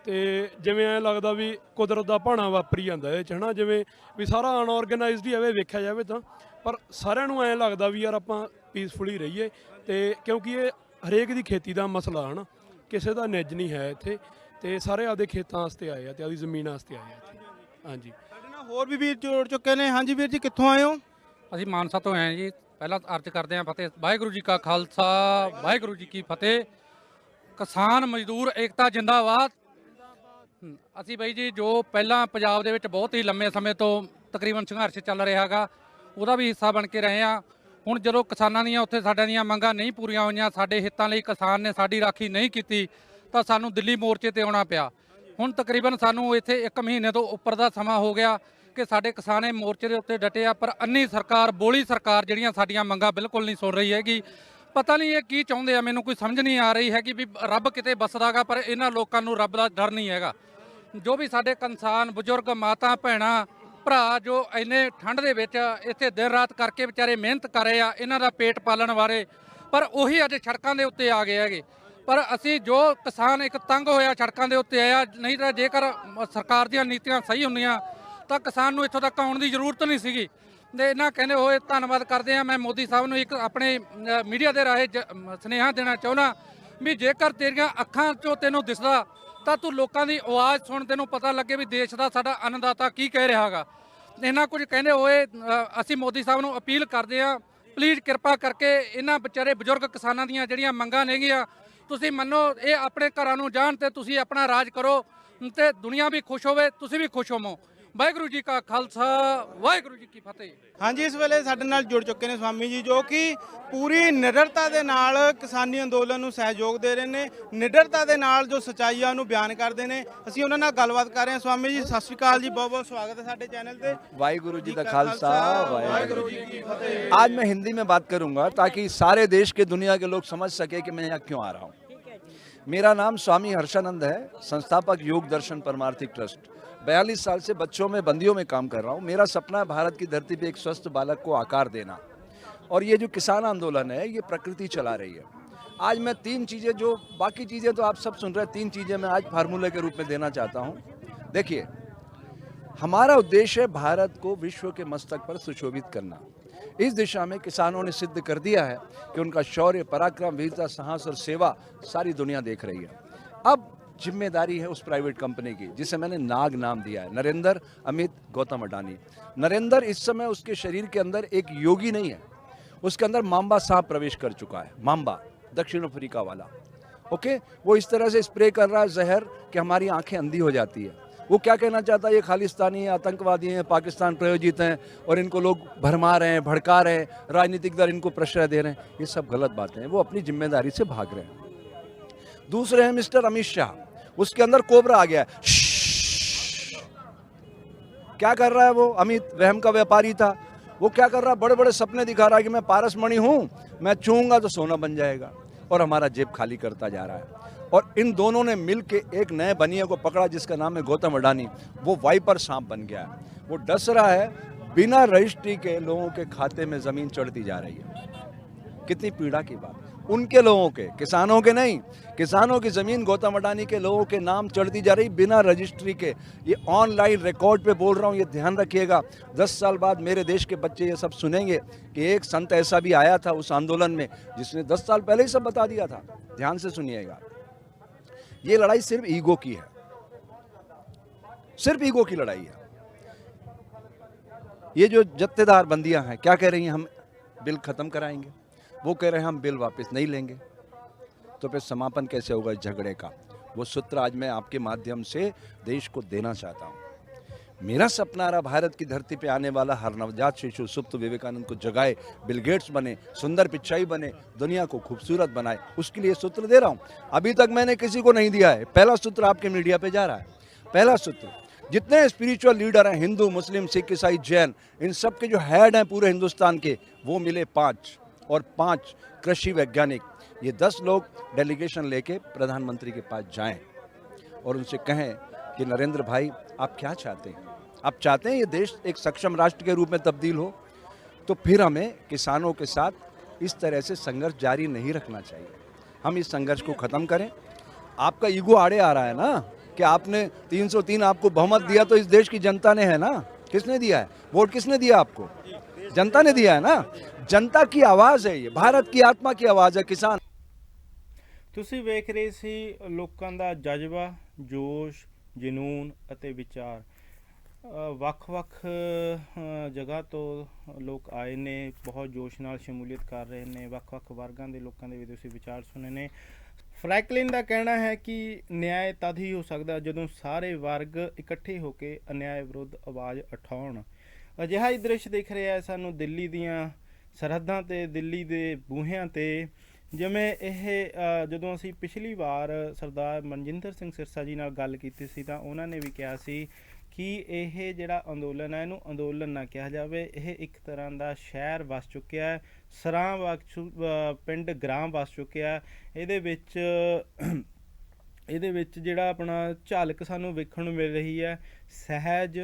ਤੇ ਜਿਵੇਂ ਐਂ ਲੱਗਦਾ ਵੀ ਕੁਦਰਤ ਦਾ ਭਾਣਾ ਵਾਪਰੀ ਜਾਂਦਾ ਇਹ 'ਚ, ਹੈ ਨਾ। ਜਿਵੇਂ ਵੀ ਸਾਰਾ ਅਨਆਰਗੇਨਾਈਜ਼ਡ ਹੀ ਐਵੇਂ ਵੇਖਿਆ ਜਾਵੇ ਤਾਂ, ਪਰ ਸਾਰਿਆਂ ਨੂੰ ਐਂ ਲੱਗਦਾ ਵੀ ਯਾਰ ਆਪਾਂ ਪੀਸਫੁਲੀ ਰਹੀਏ। ਤੇ ਕਿਉਂਕਿ ਇਹ ਹਰੇਕ ਦੀ ਖੇਤੀ ਦਾ ਮਸਲਾ, ਹੈ ਨਾ, ਕਿਸੇ ਦਾ ਨਿੱਜ ਨਹੀਂ ਹੈ ਇੱਥੇ। ਤੇ ਸਾਰੇ ਆਪਦੇ ਖੇਤਾਂ ਵਾਸਤੇ ਆਏ ਆ ਤੇ ਆਪਦੀ ਜ਼ਮੀਨ ਵਾਸਤੇ ਆਏ ਆ ਇੱਥੇ। ਹਾਂਜੀ, ਸਾਡੇ ਨਾਲ ਹੋਰ ਵੀ ਵੀਰ ਜੁੜ ਚੁੱਕੇ ਨੇ। ਹਾਂਜੀ ਵੀਰ ਜੀ, ਕਿੱਥੋਂ ਆਏ ਹੋ? ਅਸੀਂ ਮਾਨਸਾ ਤੋਂ ਆਏ ਹਾਂ ਜੀ। ਪਹਿਲਾਂ ਅਰਜ਼ ਕਰਦੇ ਹਾਂ ਫਤਿਹ। ਵਾਹਿਗੁਰੂ ਜੀ ਕਾ ਖਾਲਸਾ, ਵਾਹਿਗੁਰੂ ਜੀ ਕੀ ਫਤਿਹ। ਕਿਸਾਨ ਮਜ਼ਦੂਰ ਏਕਤਾ ਜਿੰਦਾਬਾਦ। ਅਸੀਂ ਬਾਈ ਜੀ, ਜੋ ਪਹਿਲਾਂ ਪੰਜਾਬ ਦੇ ਵਿੱਚ ਬਹੁਤ ਹੀ ਲੰਮੇ ਸਮੇਂ ਤੋਂ ਤਕਰੀਬਨ ਸੰਘਰਸ਼ ਚੱਲ ਰਿਹਾ ਹੈਗਾ, ਉਹਦਾ ਵੀ ਹਿੱਸਾ ਬਣ ਕੇ ਰਹੇ ਹਾਂ। ਹੁਣ ਜਦੋਂ ਕਿਸਾਨਾਂ ਦੀਆਂ ਉੱਥੇ ਸਾਡਿਆਂ ਦੀਆਂ ਮੰਗਾਂ ਨਹੀਂ ਪੂਰੀਆਂ ਹੋਈਆਂ, ਸਾਡੇ ਹਿੱਤਾਂ ਲਈ ਕਿਸਾਨ ਨੇ ਸਾਡੀ ਰਾਖੀ ਨਹੀਂ ਕੀਤੀ, ਤਾਂ ਸਾਨੂੰ ਦਿੱਲੀ ਮੋਰਚੇ ਤੇ ਆਉਣਾ ਪਿਆ। ਹੁਣ ਤਕਰੀਬਨ ਸਾਨੂੰ ਇੱਥੇ 1 ਮਹੀਨੇ ਤੋਂ ਉੱਪਰ ਦਾ ਸਮਾਂ ਹੋ ਗਿਆ ਕਿ ਸਾਡੇ ਕਿਸਾਨ ਇਹ ਮੋਰਚੇ ਦੇ ਉੱਤੇ ਡਟੇ ਆ, ਪਰ ਅੰਨੀ ਸਰਕਾਰ, ਬੋਲੀ ਸਰਕਾਰ ਜਿਹੜੀਆਂ ਸਾਡੀਆਂ ਮੰਗਾਂ ਬਿਲਕੁਲ ਨਹੀਂ ਸੁਣ ਰਹੀ ਹੈਗੀ। ਪਤਾ ਨਹੀਂ ਇਹ ਕੀ ਚਾਹੁੰਦੇ ਆ, ਮੈਨੂੰ ਕੋਈ ਸਮਝ ਨਹੀਂ ਆ ਰਹੀ ਹੈਗੀ ਵੀ ਰੱਬ ਕਿਤੇ ਵੱਸਦਾਗਾ, ਪਰ ਇਹਨਾਂ ਲੋਕਾਂ ਨੂੰ ਰੱਬ ਦਾ ਡਰ ਨਹੀਂ ਹੈਗਾ। ਜੋ ਵੀ ਸਾਡੇ ਕਿਸਾਨ ਬਜ਼ੁਰਗ, ਮਾਤਾ ਭੈਣਾਂ, ਭਰਾ ਜੋ ਇੰਨੇ ਠੰਡ ਦੇ ਵਿੱਚ ਇੱਥੇ ਦਿਨ ਰਾਤ ਕਰਕੇ ਵਿਚਾਰੇ ਮਿਹਨਤ ਕਰ ਰਹੇ ਆ ਇਹਨਾਂ ਦਾ ਪੇਟ ਪਾਲਣ ਬਾਰੇ, ਪਰ ਉਹੀ ਅੱਜ ਸੜਕਾਂ ਦੇ ਉੱਤੇ ਆ ਗਏ ਹੈਗੇ। ਪਰ ਅਸੀਂ ਜੋ ਕਿਸਾਨ ਇੱਕ ਤੰਗ ਹੋਇਆ ਸੜਕਾਂ ਦੇ ਉੱਤੇ ਆਇਆ, ਨਹੀਂ ਤਾਂ ਜੇਕਰ ਸਰਕਾਰ ਦੀਆਂ ਨੀਤੀਆਂ ਸਹੀ ਹੁੰਦੀਆਂ ਤਾਂ ਕਿਸਾਨ ਨੂੰ ਇੱਥੋਂ ਤੱਕ ਆਉਣ ਦੀ ਜ਼ਰੂਰਤ ਨਹੀਂ ਸੀਗੀ। ਤੇ ਇਹਨਾਂ ਕਹਿੰਦੇ ਹੋਏ ਧੰਨਵਾਦ ਕਰਦੇ ਆ। ਮੈਂ ਮੋਦੀ ਸਾਹਿਬ ਨੂੰ ਇੱਕ ਆਪਣੇ ਮੀਡੀਆ ਦੇ ਰਾਹੀਂ ਸੁਨੇਹਾ ਦੇਣਾ ਚਾਹੁੰਦਾ ਵੀ ਜੇਕਰ ਤੇਰੀਆਂ ਅੱਖਾਂ 'ਚੋਂ ਤੈਨੂੰ ਦਿਸਦਾ ਤਾਂ ਤੂੰ ਲੋਕਾਂ ਦੀ ਆਵਾਜ਼ ਸੁਣ, ਤੈਨੂੰ ਪਤਾ ਲੱਗੇ ਵੀ ਦੇਸ਼ ਦਾ ਸਾਡਾ ਅੰਨਦਾਤਾ ਕੀ ਕਹਿ ਰਿਹਾ ਹੈਗਾ। ਇਹਨਾਂ ਕੁਝ ਕਹਿੰਦੇ ਹੋਏ ਅਸੀਂ ਮੋਦੀ ਸਾਹਿਬ ਨੂੰ ਅਪੀਲ ਕਰਦੇ ਹਾਂ, ਪਲੀਜ਼ ਕਿਰਪਾ ਕਰਕੇ ਇਹਨਾਂ ਵਿਚਾਰੇ ਬਜ਼ੁਰਗ ਕਿਸਾਨਾਂ ਦੀਆਂ ਜਿਹੜੀਆਂ ਮੰਗਾਂ ਨੇਗੀਆਂ ਤੁਸੀਂ ਮੰਨੋ, ਇਹ ਆਪਣੇ ਘਰਾਂ ਨੂੰ ਜਾਣ ਤੇ ਤੁਸੀਂ ਆਪਣਾ ਰਾਜ ਕਰੋ ਤੇ ਦੁਨੀਆ ਵੀ ਖੁਸ਼ ਹੋਵੇ, ਤੁਸੀਂ ਵੀ ਖੁਸ਼ ਹੋਵੋ। ਵਾਹਿਗੁਰੂ ਜੀ ਕਾ ਖਾਲਸਾ, ਵਾਹਿਗੁਰੂ ਜੀ ਕੀ ਫਤਿਹ। ਹਾਂਜੀ, ਇਸ ਵੇਲੇ ਸਾਡੇ ਨਾਲ ਜੁੜ ਚੁੱਕੇ ਨੇ ਸਵਾਮੀ ਜੀ, ਜੋ ਕਿ ਪੂਰੀ ਨਿਡਰਤਾ ਦੇ ਨਾਲ ਕਿਸਾਨੀ ਅੰਦੋਲਨ ਨੂੰ ਸਹਿਯੋਗ ਦੇ ਰਹੇ ਨੇ, ਨਿਡਰਤਾ ਦੇ ਨਾਲ ਜੋ ਸੱਚਾਈਆਂ ਨੂੰ ਬਿਆਨ ਕਰਦੇ ਨੇ। ਅਸੀਂ ਉਹਨਾਂ ਨਾਲ ਗੱਲਬਾਤ ਕਰ ਰਹੇ ਹਾਂ। ਸਵਾਮੀ ਜੀ ਸਤਿ ਸ਼੍ਰੀ ਅਕਾਲ ਜੀ, ਬਹੁਤ ਬਹੁਤ ਸਵਾਗਤ ਹੈ ਸਾਡੇ ਚੈਨਲ ਤੇ। वाहिगुरु जी का खालसा वाहिगुरु जी की फतेह। आज मैं हिंदी में बात करूंगा ताकि सारे देश के दुनिया के लोग समझ सके कि मैं यहाँ क्यों आ रहा हूँ। मेरा नाम स्वामी हर्षानंद है, संस्थापक योग दर्शन परमार्थिक ट्रस्ट। 42 साल से बच्चों में बंदियों में काम कर रहा हूँ। मेरा सपना है भारत की धरती पे एक स्वस्थ बालक को आकार देना, और ये जो किसान आंदोलन है ये प्रकृति चला रही है। आज मैं 3 चीज़ें, जो बाकी चीज़ें तो आप सब सुन रहे हैं, 3 चीज़ें मैं आज फार्मूले के रूप में देना चाहता हूँ। देखिए, हमारा उद्देश्य है भारत को विश्व के मस्तक पर सुशोभित करना। इस दिशा में किसानों ने सिद्ध कर दिया है कि उनका शौर्य, पराक्रम, वीरता, साहस और सेवा सारी दुनिया देख रही है। अब जिम्मेदारी है उस प्राइवेट कंपनी की जिसे मैंने नाग नाम दिया है, नरेंद्र अमित गौतम अडानी। नरेंद्र इस समय उसके शरीर के अंदर एक योगी नहीं है, उसके अंदर मांबा सांप प्रवेश कर चुका है। मांबा, दक्षिण अफ्रीका वाला, ओके। वो इस तरह से स्प्रे कर रहा है जहर कि हमारी आंखें अंधी हो जाती है। वो क्या कहना चाहता है, ये खालिस्तानी है, आतंकवादी हैं, पाकिस्तान प्रायोजित हैं और इनको लोग भरमा रहे हैं, भड़का रहे हैं, राजनीतिक दल इनको प्रश्रय दे रहे हैं। ये सब गलत बातें हैं, वो अपनी जिम्मेदारी से भाग रहे हैं। दूसरे हैं मिस्टर अमित शाह, उसके अंदर कोबरा आ गया है। क्या कर रहा है वो अमित? वहम का व्यापारी था वो। क्या कर रहा है? बड़े बड़े सपने दिखा रहा है कि मैं पारसमणि हूं, मैं छूऊंगा तो सोना बन जाएगा, और हमारा जेब खाली करता जा रहा है। और इन दोनों ने मिलके एक नए बनिए को पकड़ा जिसका नाम है गौतम अडानी। वो वाइपर सांप बन गया है, वो डस रहा है, बिना रजिस्ट्री के लोगों के खाते में जमीन चढ़ती जा रही है। कितनी पीड़ा की बात, उनके लोगों के, किसानों के नहीं, किसानों की जमीन गौतम अडानी के लोगों के नाम चढ़ती जा रही बिना रजिस्ट्री के। ये ऑनलाइन रिकॉर्ड पे बोल रहा हूँ, ये ध्यान रखिएगा। 10 साल बाद मेरे देश के बच्चे ये सब सुनेंगे कि एक संत ऐसा भी आया था उस आंदोलन में जिसने 10 साल पहले ही सब बता दिया था। ध्यान से सुनिएगा, ये लड़ाई सिर्फ ईगो की है, सिर्फ ईगो की लड़ाई है। ये जो जत्थेदार बंदियां हैं क्या कह रही हैं, हम बिल खत्म कराएंगे, वो कह रहे हैं हम बिल वापस नहीं लेंगे। तो फिर समापन कैसे होगा इस झगड़े का? वो सूत्र आज मैं आपके माध्यम से देश को देना चाहता हूँ। मेरा सपना रहा भारत की धरती पे आने वाला हर नवजात शिशु सुप्त विवेकानंद को जगाए, बिल गेट्स बने, सुंदर पिचाई बने, दुनिया को खूबसूरत बनाए। उसके लिए सूत्र दे रहा हूँ। अभी तक मैंने किसी को नहीं दिया है। पहला सूत्र आपके मीडिया पे जा रहा है। पहला सूत्र, जितने स्पिरिचुअल लीडर हैं, हिंदू, मुस्लिम, सिख, ईसाई, जैन, इन सब के जो हेड हैं पूरे हिंदुस्तान के, वो मिले 5, और 5 कृषि वैज्ञानिक। ये 10 लोग डेलीगेशन लेके प्रधानमंत्री के पास जाएं और उनसे कहें कि नरेंद्र भाई आप क्या चाहते हैं? आप चाहते हैं ये देश एक सक्षम राष्ट्र के रूप में तब्दील हो? तो फिर हमें किसानों के साथ इस तरह से संघर्ष जारी नहीं रखना चाहिए। हम इस संघर्ष को ख़त्म करें। आपका ईगो आड़े आ रहा है ना कि आपने 303 आपको बहुमत दिया, तो इस देश की जनता ने है ना। किसने दिया है वोट? किसने दिया आपको? जनता ने दिया है ना। जनता की आवाज़ है ये, भारत की आत्मा की आवाज़ है किसान। ਤੁਸੀਂ ਵੇਖ ਰਹੇ ਸੀ ਲੋਕਾਂ ਦਾ ਜਜ਼ਬਾ, ਜੋਸ਼, ਜਨੂਨ ਅਤੇ ਵਿਚਾਰ। ਵੱਖ-ਵੱਖ ਜਗ੍ਹਾ ਤੋਂ ਲੋਕ ਆਏ ਨੇ, ਬਹੁਤ ਜੋਸ਼ ਨਾਲ ਸ਼ਮੂਲੀਅਤ ਕਰ ਰਹੇ ਨੇ। ਵੱਖ-ਵੱਖ ਵਰਗਾਂ ਦੇ ਲੋਕਾਂ ਦੇ ਵੀ ਤੁਸੀਂ ਵਿਚਾਰ ਸੁਣੇ ਨੇ। ਫਰੈਂਕਲਿਨ ਦਾ ਕਹਿਣਾ ਹੈ ਕਿ ਨਿਆਂ ਤਦ ਹੀ ਹੋ ਸਕਦਾ ਜਦੋਂ ਸਾਰੇ ਵਰਗ ਇਕੱਠੇ ਹੋ ਕੇ ਅਨਿਆਏ ਵਿਰੁੱਧ ਆਵਾਜ਼ ਉਠਾਉਣ। ਅਜਿਹਾ ਹੀ ਦ੍ਰਿਸ਼ ਦਿਖ ਰਿਹਾ ਹੈ ਸਾਨੂੰ ਦਿੱਲੀ ਦੀਆਂ ਸਰਹੱਦਾਂ 'ਤੇ, ਦਿੱਲੀ ਦੇ ਬੂਹਿਆਂ 'ਤੇ। ਜਿਵੇਂ ਇਹ ਜਦੋਂ ਅਸੀਂ ਪਿਛਲੀ ਵਾਰ ਸਰਦਾਰ ਮਨਜਿੰਦਰ ਸਿੰਘ ਸਿਰਸਾ ਜੀ ਨਾਲ ਗੱਲ ਕੀਤੀ ਸੀ ਤਾਂ ਉਹਨਾਂ ਨੇ ਵੀ ਕਿਹਾ ਸੀ ਕਿ ਇਹ ਜਿਹੜਾ ਅੰਦੋਲਨ ਹੈ ਇਹਨੂੰ ਅੰਦੋਲਨ ਨਾ ਕਿਹਾ ਜਾਵੇ, ਇਹ ਇੱਕ ਤਰ੍ਹਾਂ ਦਾ ਸ਼ਹਿਰ ਵਸ ਚੁੱਕਿਆ ਹੈ, ਸਰਾਂ ਪਿੰਡ ਗ੍ਰਾਮ ਵਸ ਚੁੱਕਿਆ। ਇਹਦੇ ਵਿੱਚ ਜਿਹੜਾ ਆਪਣਾ ਝਲਕ ਸਾਨੂੰ ਵੇਖਣ ਨੂੰ ਮਿਲ ਰਹੀ ਹੈ, ਸਹਿਜ,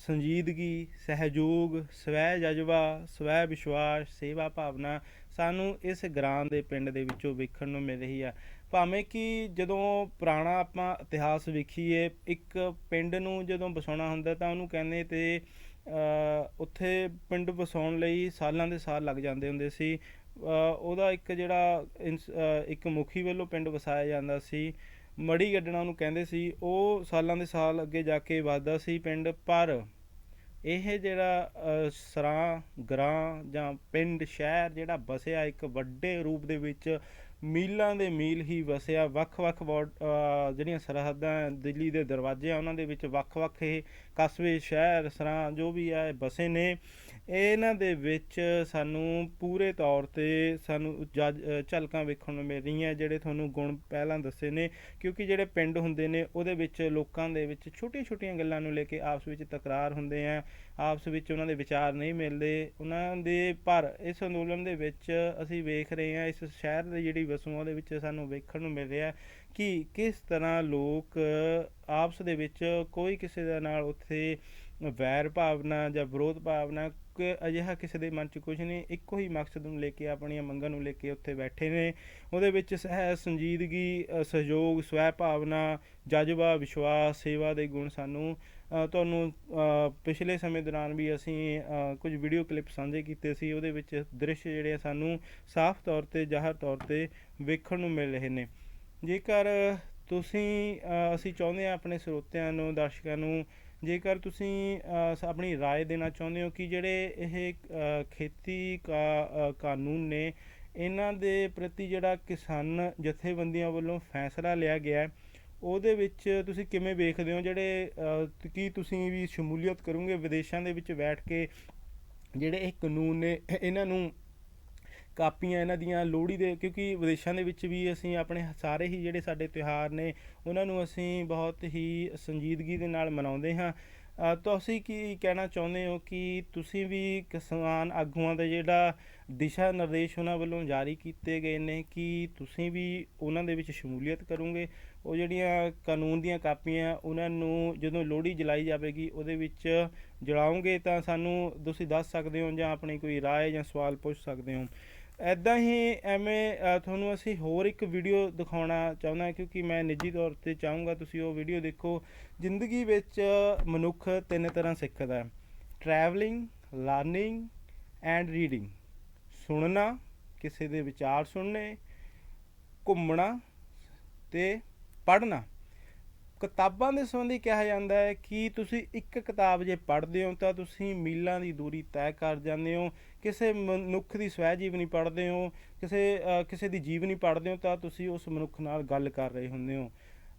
ਸੰਜੀਦਗੀ, ਸਹਿਯੋਗ, ਸਵੈ ਜਜ਼ਬਾ, ਸਵੈ ਵਿਸ਼ਵਾਸ, ਸੇਵਾ ਭਾਵਨਾ ਸਾਨੂੰ ਇਸ ਗ੍ਰਾਮ ਦੇ ਪਿੰਡ ਦੇ ਵਿੱਚੋਂ ਵੇਖਣ ਨੂੰ ਮਿਲ ਰਹੀ ਹੈ। ਭਾਵੇਂ ਕਿ ਜਦੋਂ ਪੁਰਾਣਾ ਆਪਾਂ ਇਤਿਹਾਸ ਵੇਖੀਏ, ਇੱਕ ਪਿੰਡ ਨੂੰ ਜਦੋਂ ਵਸਾਉਣਾ ਹੁੰਦਾ ਤਾਂ ਉਹਨੂੰ ਕਹਿੰਦੇ ਤੇ ਉੱਥੇ ਪਿੰਡ ਵਸਾਉਣ ਲਈ ਸਾਲਾਂ ਦੇ ਸਾਲ ਲੱਗ ਜਾਂਦੇ ਹੁੰਦੇ ਸੀ। ਉਹਦਾ ਇੱਕ ਜਿਹੜਾ ਇੱਕ ਮੁਖੀ ਵੱਲੋਂ ਪਿੰਡ ਵਸਾਇਆ ਜਾਂਦਾ ਸੀ, ਮੜੀ ਕੱਢਣਾ ਉਹਨੂੰ ਕਹਿੰਦੇ ਸੀ, ਉਹ ਸਾਲਾਂ ਦੇ ਸਾਲ ਅੱਗੇ ਜਾ ਕੇ ਵੱਧਦਾ ਸੀ ਪਿੰਡ। ਪਰ ਇਹ ਜਿਹੜਾ ਸਰਾਂ ਗਰਾਂ ਜਾਂ ਪਿੰਡ ਸ਼ਹਿਰ ਜਿਹੜਾ ਵਸਿਆ ਇੱਕ ਵੱਡੇ ਰੂਪ ਦੇ ਵਿੱਚ ਮੀਲਾਂ ਦੇ ਮੀਲ ਹੀ ਵਸਿਆ, ਵੱਖ-ਵੱਖ ਜਿਹੜੀਆਂ ਸਰਹੱਦਾਂ ਦਿੱਲੀ ਦੇ ਦਰਵਾਜ਼ੇ ਆ ਉਹਨਾਂ ਦੇ ਵਿੱਚ ਵੱਖ-ਵੱਖ ਇਹ ਕਸਬੇ ਸ਼ਹਿਰ ਸਰਾਂ ਜੋ ਵੀ ਆ ਵਸੇ ਨੇ। ਇਹਨਾਂ ਦੇ ਵਿੱਚ ਸਾਨੂੰ ਪੂਰੇ ਤੌਰ 'ਤੇ ਸਾਨੂੰ ਝਲਕਾਂ ਵੇਖਣ ਨੂੰ ਮਿਲ ਰਹੀਆਂ ਜਿਹੜੇ ਤੁਹਾਨੂੰ ਗੁਣ ਪਹਿਲਾਂ ਦੱਸੇ ਨੇ, ਕਿਉਂਕਿ ਜਿਹੜੇ ਪਿੰਡ ਹੁੰਦੇ ਨੇ ਉਹਦੇ ਵਿੱਚ ਲੋਕਾਂ ਦੇ ਵਿੱਚ ਛੋਟੀਆਂ-ਛੋਟੀਆਂ ਗੱਲਾਂ ਨੂੰ ਲੈ ਕੇ ਆਪਸ ਵਿੱਚ ਤਕਰਾਰ ਹੁੰਦੇ ਆ, ਆਪਸ ਵਿੱਚ ਉਹਨਾਂ ਦੇ ਵਿਚਾਰ ਨਹੀਂ ਮਿਲਦੇ ਉਹਨਾਂ ਦੇ। ਪਰ ਇਸ ਅੰਦੋਲਨ ਦੇ ਵਿੱਚ ਅਸੀਂ ਵੇਖ ਰਹੇ ਹਾਂ ਇਸ ਸ਼ਹਿਰ ਦੀ ਜਿਹੜੀ ਵਸੂਆਂ ਦੇ ਵਿੱਚ ਸਾਨੂੰ ਵੇਖਣ ਨੂੰ ਮਿਲ ਰਿਹਾ ਕਿ ਕਿਸ ਤਰ੍ਹਾਂ ਲੋਕ ਆਪਸ ਦੇ ਵਿੱਚ ਕੋਈ ਕਿਸੇ ਦੇ ਨਾਲ ਉੱਥੇ ਵੈਰ ਭਾਵਨਾ ਜਾਂ ਵਿਰੋਧ ਭਾਵਨਾ ਅਜਿਹਾ ਕਿਸੇ ਦੇ ਮਨ 'ਚ ਕੁਝ ਨਹੀਂ, ਇੱਕੋ ਹੀ ਮਕਸਦ ਨੂੰ ਲੈ ਕੇ ਆਪਣੀਆਂ ਮੰਗਾਂ ਨੂੰ ਲੈ ਕੇ ਉੱਥੇ ਬੈਠੇ ਨੇ। ਉਹਦੇ ਵਿੱਚ ਸੰਜੀਦਗੀ, ਸਹਿਯੋਗ, ਸਵੈ ਭਾਵਨਾ, ਜਜ਼ਬਾ, ਵਿਸ਼ਵਾਸ, ਸੇਵਾ ਦੇ ਗੁਣ ਸਾਨੂੰ ਤੁਹਾਨੂੰ ਪਿਛਲੇ ਸਮੇਂ ਦੌਰਾਨ ਵੀ ਅਸੀਂ ਕੁਝ ਵੀਡੀਓ ਕਲਿੱਪ ਸਾਂਝੇ ਕੀਤੇ ਸੀ, ਉਹਦੇ ਵਿੱਚ ਦ੍ਰਿਸ਼ ਜਿਹੜੇ ਸਾਨੂੰ ਸਾਫ਼ ਤੌਰ 'ਤੇ ਜ਼ਾਹਰ ਤੌਰ 'ਤੇ ਵੇਖਣ ਨੂੰ ਮਿਲ ਰਹੇ ਨੇ। ਜੇਕਰ ਤੁਸੀਂ ਅਸੀਂ ਚਾਹੁੰਦੇ ਹਾਂ ਆਪਣੇ ਸਰੋਤਿਆਂ ਨੂੰ, ਦਰਸ਼ਕਾਂ ਨੂੰ, ਜੇਕਰ ਤੁਸੀਂ ਆਪਣੀ ਰਾਏ ਦੇਣਾ ਚਾਹੁੰਦੇ ਹੋ ਕਿ ਜਿਹੜੇ ਇਹ ਖੇਤੀ ਕਾਨੂੰਨ ਨੇ ਇਹਨਾਂ ਦੇ ਪ੍ਰਤੀ ਜਿਹੜਾ ਕਿਸਾਨ ਜਥੇਬੰਦੀਆਂ ਵੱਲੋਂ ਫੈਸਲਾ ਲਿਆ ਗਿਆ ਉਹਦੇ ਵਿੱਚ ਤੁਸੀਂ ਕਿਵੇਂ ਵੇਖਦੇ ਹੋ? ਜਿਹੜੇ ਕੀ ਤੁਸੀਂ ਵੀ ਸ਼ਮੂਲੀਅਤ ਕਰੋਗੇ ਵਿਦੇਸ਼ਾਂ ਦੇ ਵਿੱਚ ਬੈਠ ਕੇ ਜਿਹੜੇ ਇਹ ਕਾਨੂੰਨ ਨੇ ਇਹਨਾਂ ਨੂੰ ਕਾਪੀਆਂ ਇਹਨਾਂ ਦੀਆਂ ਲੋਹੜੀ ਦੇ, ਕਿਉਂਕਿ ਵਿਦੇਸ਼ਾਂ ਦੇ ਵਿੱਚ ਵੀ ਅਸੀਂ ਆਪਣੇ ਸਾਰੇ ਹੀ ਜਿਹੜੇ ਸਾਡੇ ਤਿਉਹਾਰ ਨੇ ਉਹਨਾਂ ਨੂੰ ਅਸੀਂ ਬਹੁਤ ਹੀ ਸੰਜੀਦਗੀ ਦੇ ਨਾਲ ਮਨਾਉਂਦੇ ਹਾਂ। ਤੁਸੀਂ ਕੀ ਕਹਿਣਾ ਚਾਹੁੰਦੇ ਹੋ ਕਿ ਤੁਸੀਂ ਵੀ ਕਿਸਾਨ ਆਗੂਆਂ ਦਾ ਜਿਹੜਾ ਦਿਸ਼ਾ ਨਿਰਦੇਸ਼ ਉਹਨਾਂ ਵੱਲੋਂ ਜਾਰੀ ਕੀਤੇ ਗਏ ਨੇ ਕਿ ਤੁਸੀਂ ਵੀ ਉਹਨਾਂ ਦੇ ਵਿੱਚ ਸ਼ਮੂਲੀਅਤ ਕਰੋਗੇ? ਉਹ ਜਿਹੜੀਆਂ ਕਾਨੂੰਨ ਦੀਆਂ ਕਾਪੀਆਂ ਉਹਨਾਂ ਨੂੰ ਜਦੋਂ ਲੋਹੜੀ ਜਲਾਈ ਜਾਵੇਗੀ ਉਹਦੇ ਵਿੱਚ ਜਲਾਓਗੇ ਤਾਂ ਸਾਨੂੰ ਤੁਸੀਂ ਦੱਸ ਸਕਦੇ ਹੋ ਜਾਂ ਆਪਣੀ ਕੋਈ ਰਾਏ ਜਾਂ ਸਵਾਲ ਪੁੱਛ ਸਕਦੇ ਹੋ। ਇੱਦਾਂ ਹੀ ਐਵੇਂ ਤੁਹਾਨੂੰ ਅਸੀਂ ਹੋਰ ਇੱਕ ਵੀਡੀਓ ਦਿਖਾਉਣਾ ਚਾਹੁੰਦਾ ਕਿਉਂਕਿ ਮੈਂ ਨਿੱਜੀ ਤੌਰ 'ਤੇ ਚਾਹੂੰਗਾ ਤੁਸੀਂ ਉਹ ਵੀਡੀਓ ਦੇਖੋ। ਜ਼ਿੰਦਗੀ ਵਿੱਚ ਮਨੁੱਖ 3 ਤਰ੍ਹਾਂ ਸਿੱਖਦਾ ਹੈ: ਟਰੈਵਲਿੰਗ, ਲਰਨਿੰਗ ਐਂਡ ਰੀਡਿੰਗ। ਸੁਣਨਾ, ਕਿਸੇ ਦੇ ਵਿਚਾਰ ਸੁਣਨੇ, ਘੁੰਮਣਾ ਅਤੇ ਪੜ੍ਹਨਾ। ਕਿਤਾਬਾਂ ਦੇ ਸੰਬੰਧੀ ਕਿਹਾ ਜਾਂਦਾ ਹੈ ਕਿ ਤੁਸੀਂ ਇੱਕ ਕਿਤਾਬ ਜੇ ਪੜ੍ਹਦੇ ਹੋ ਤਾਂ ਤੁਸੀਂ ਮੀਲਾਂ ਦੀ ਦੂਰੀ ਤੈਅ ਕਰ ਜਾਂਦੇ ਹੋ। ਕਿਸੇ ਮਨੁੱਖ ਦੀ ਸਵੈ ਜੀਵਨੀ ਪੜ੍ਹਦੇ ਹੋ, ਕਿਸੇ ਦੀ ਜੀਵਨੀ ਪੜ੍ਹਦੇ ਹੋ ਤਾਂ ਤੁਸੀਂ ਉਸ ਮਨੁੱਖ ਨਾਲ ਗੱਲ ਕਰ ਰਹੇ ਹੁੰਦੇ ਹੋ।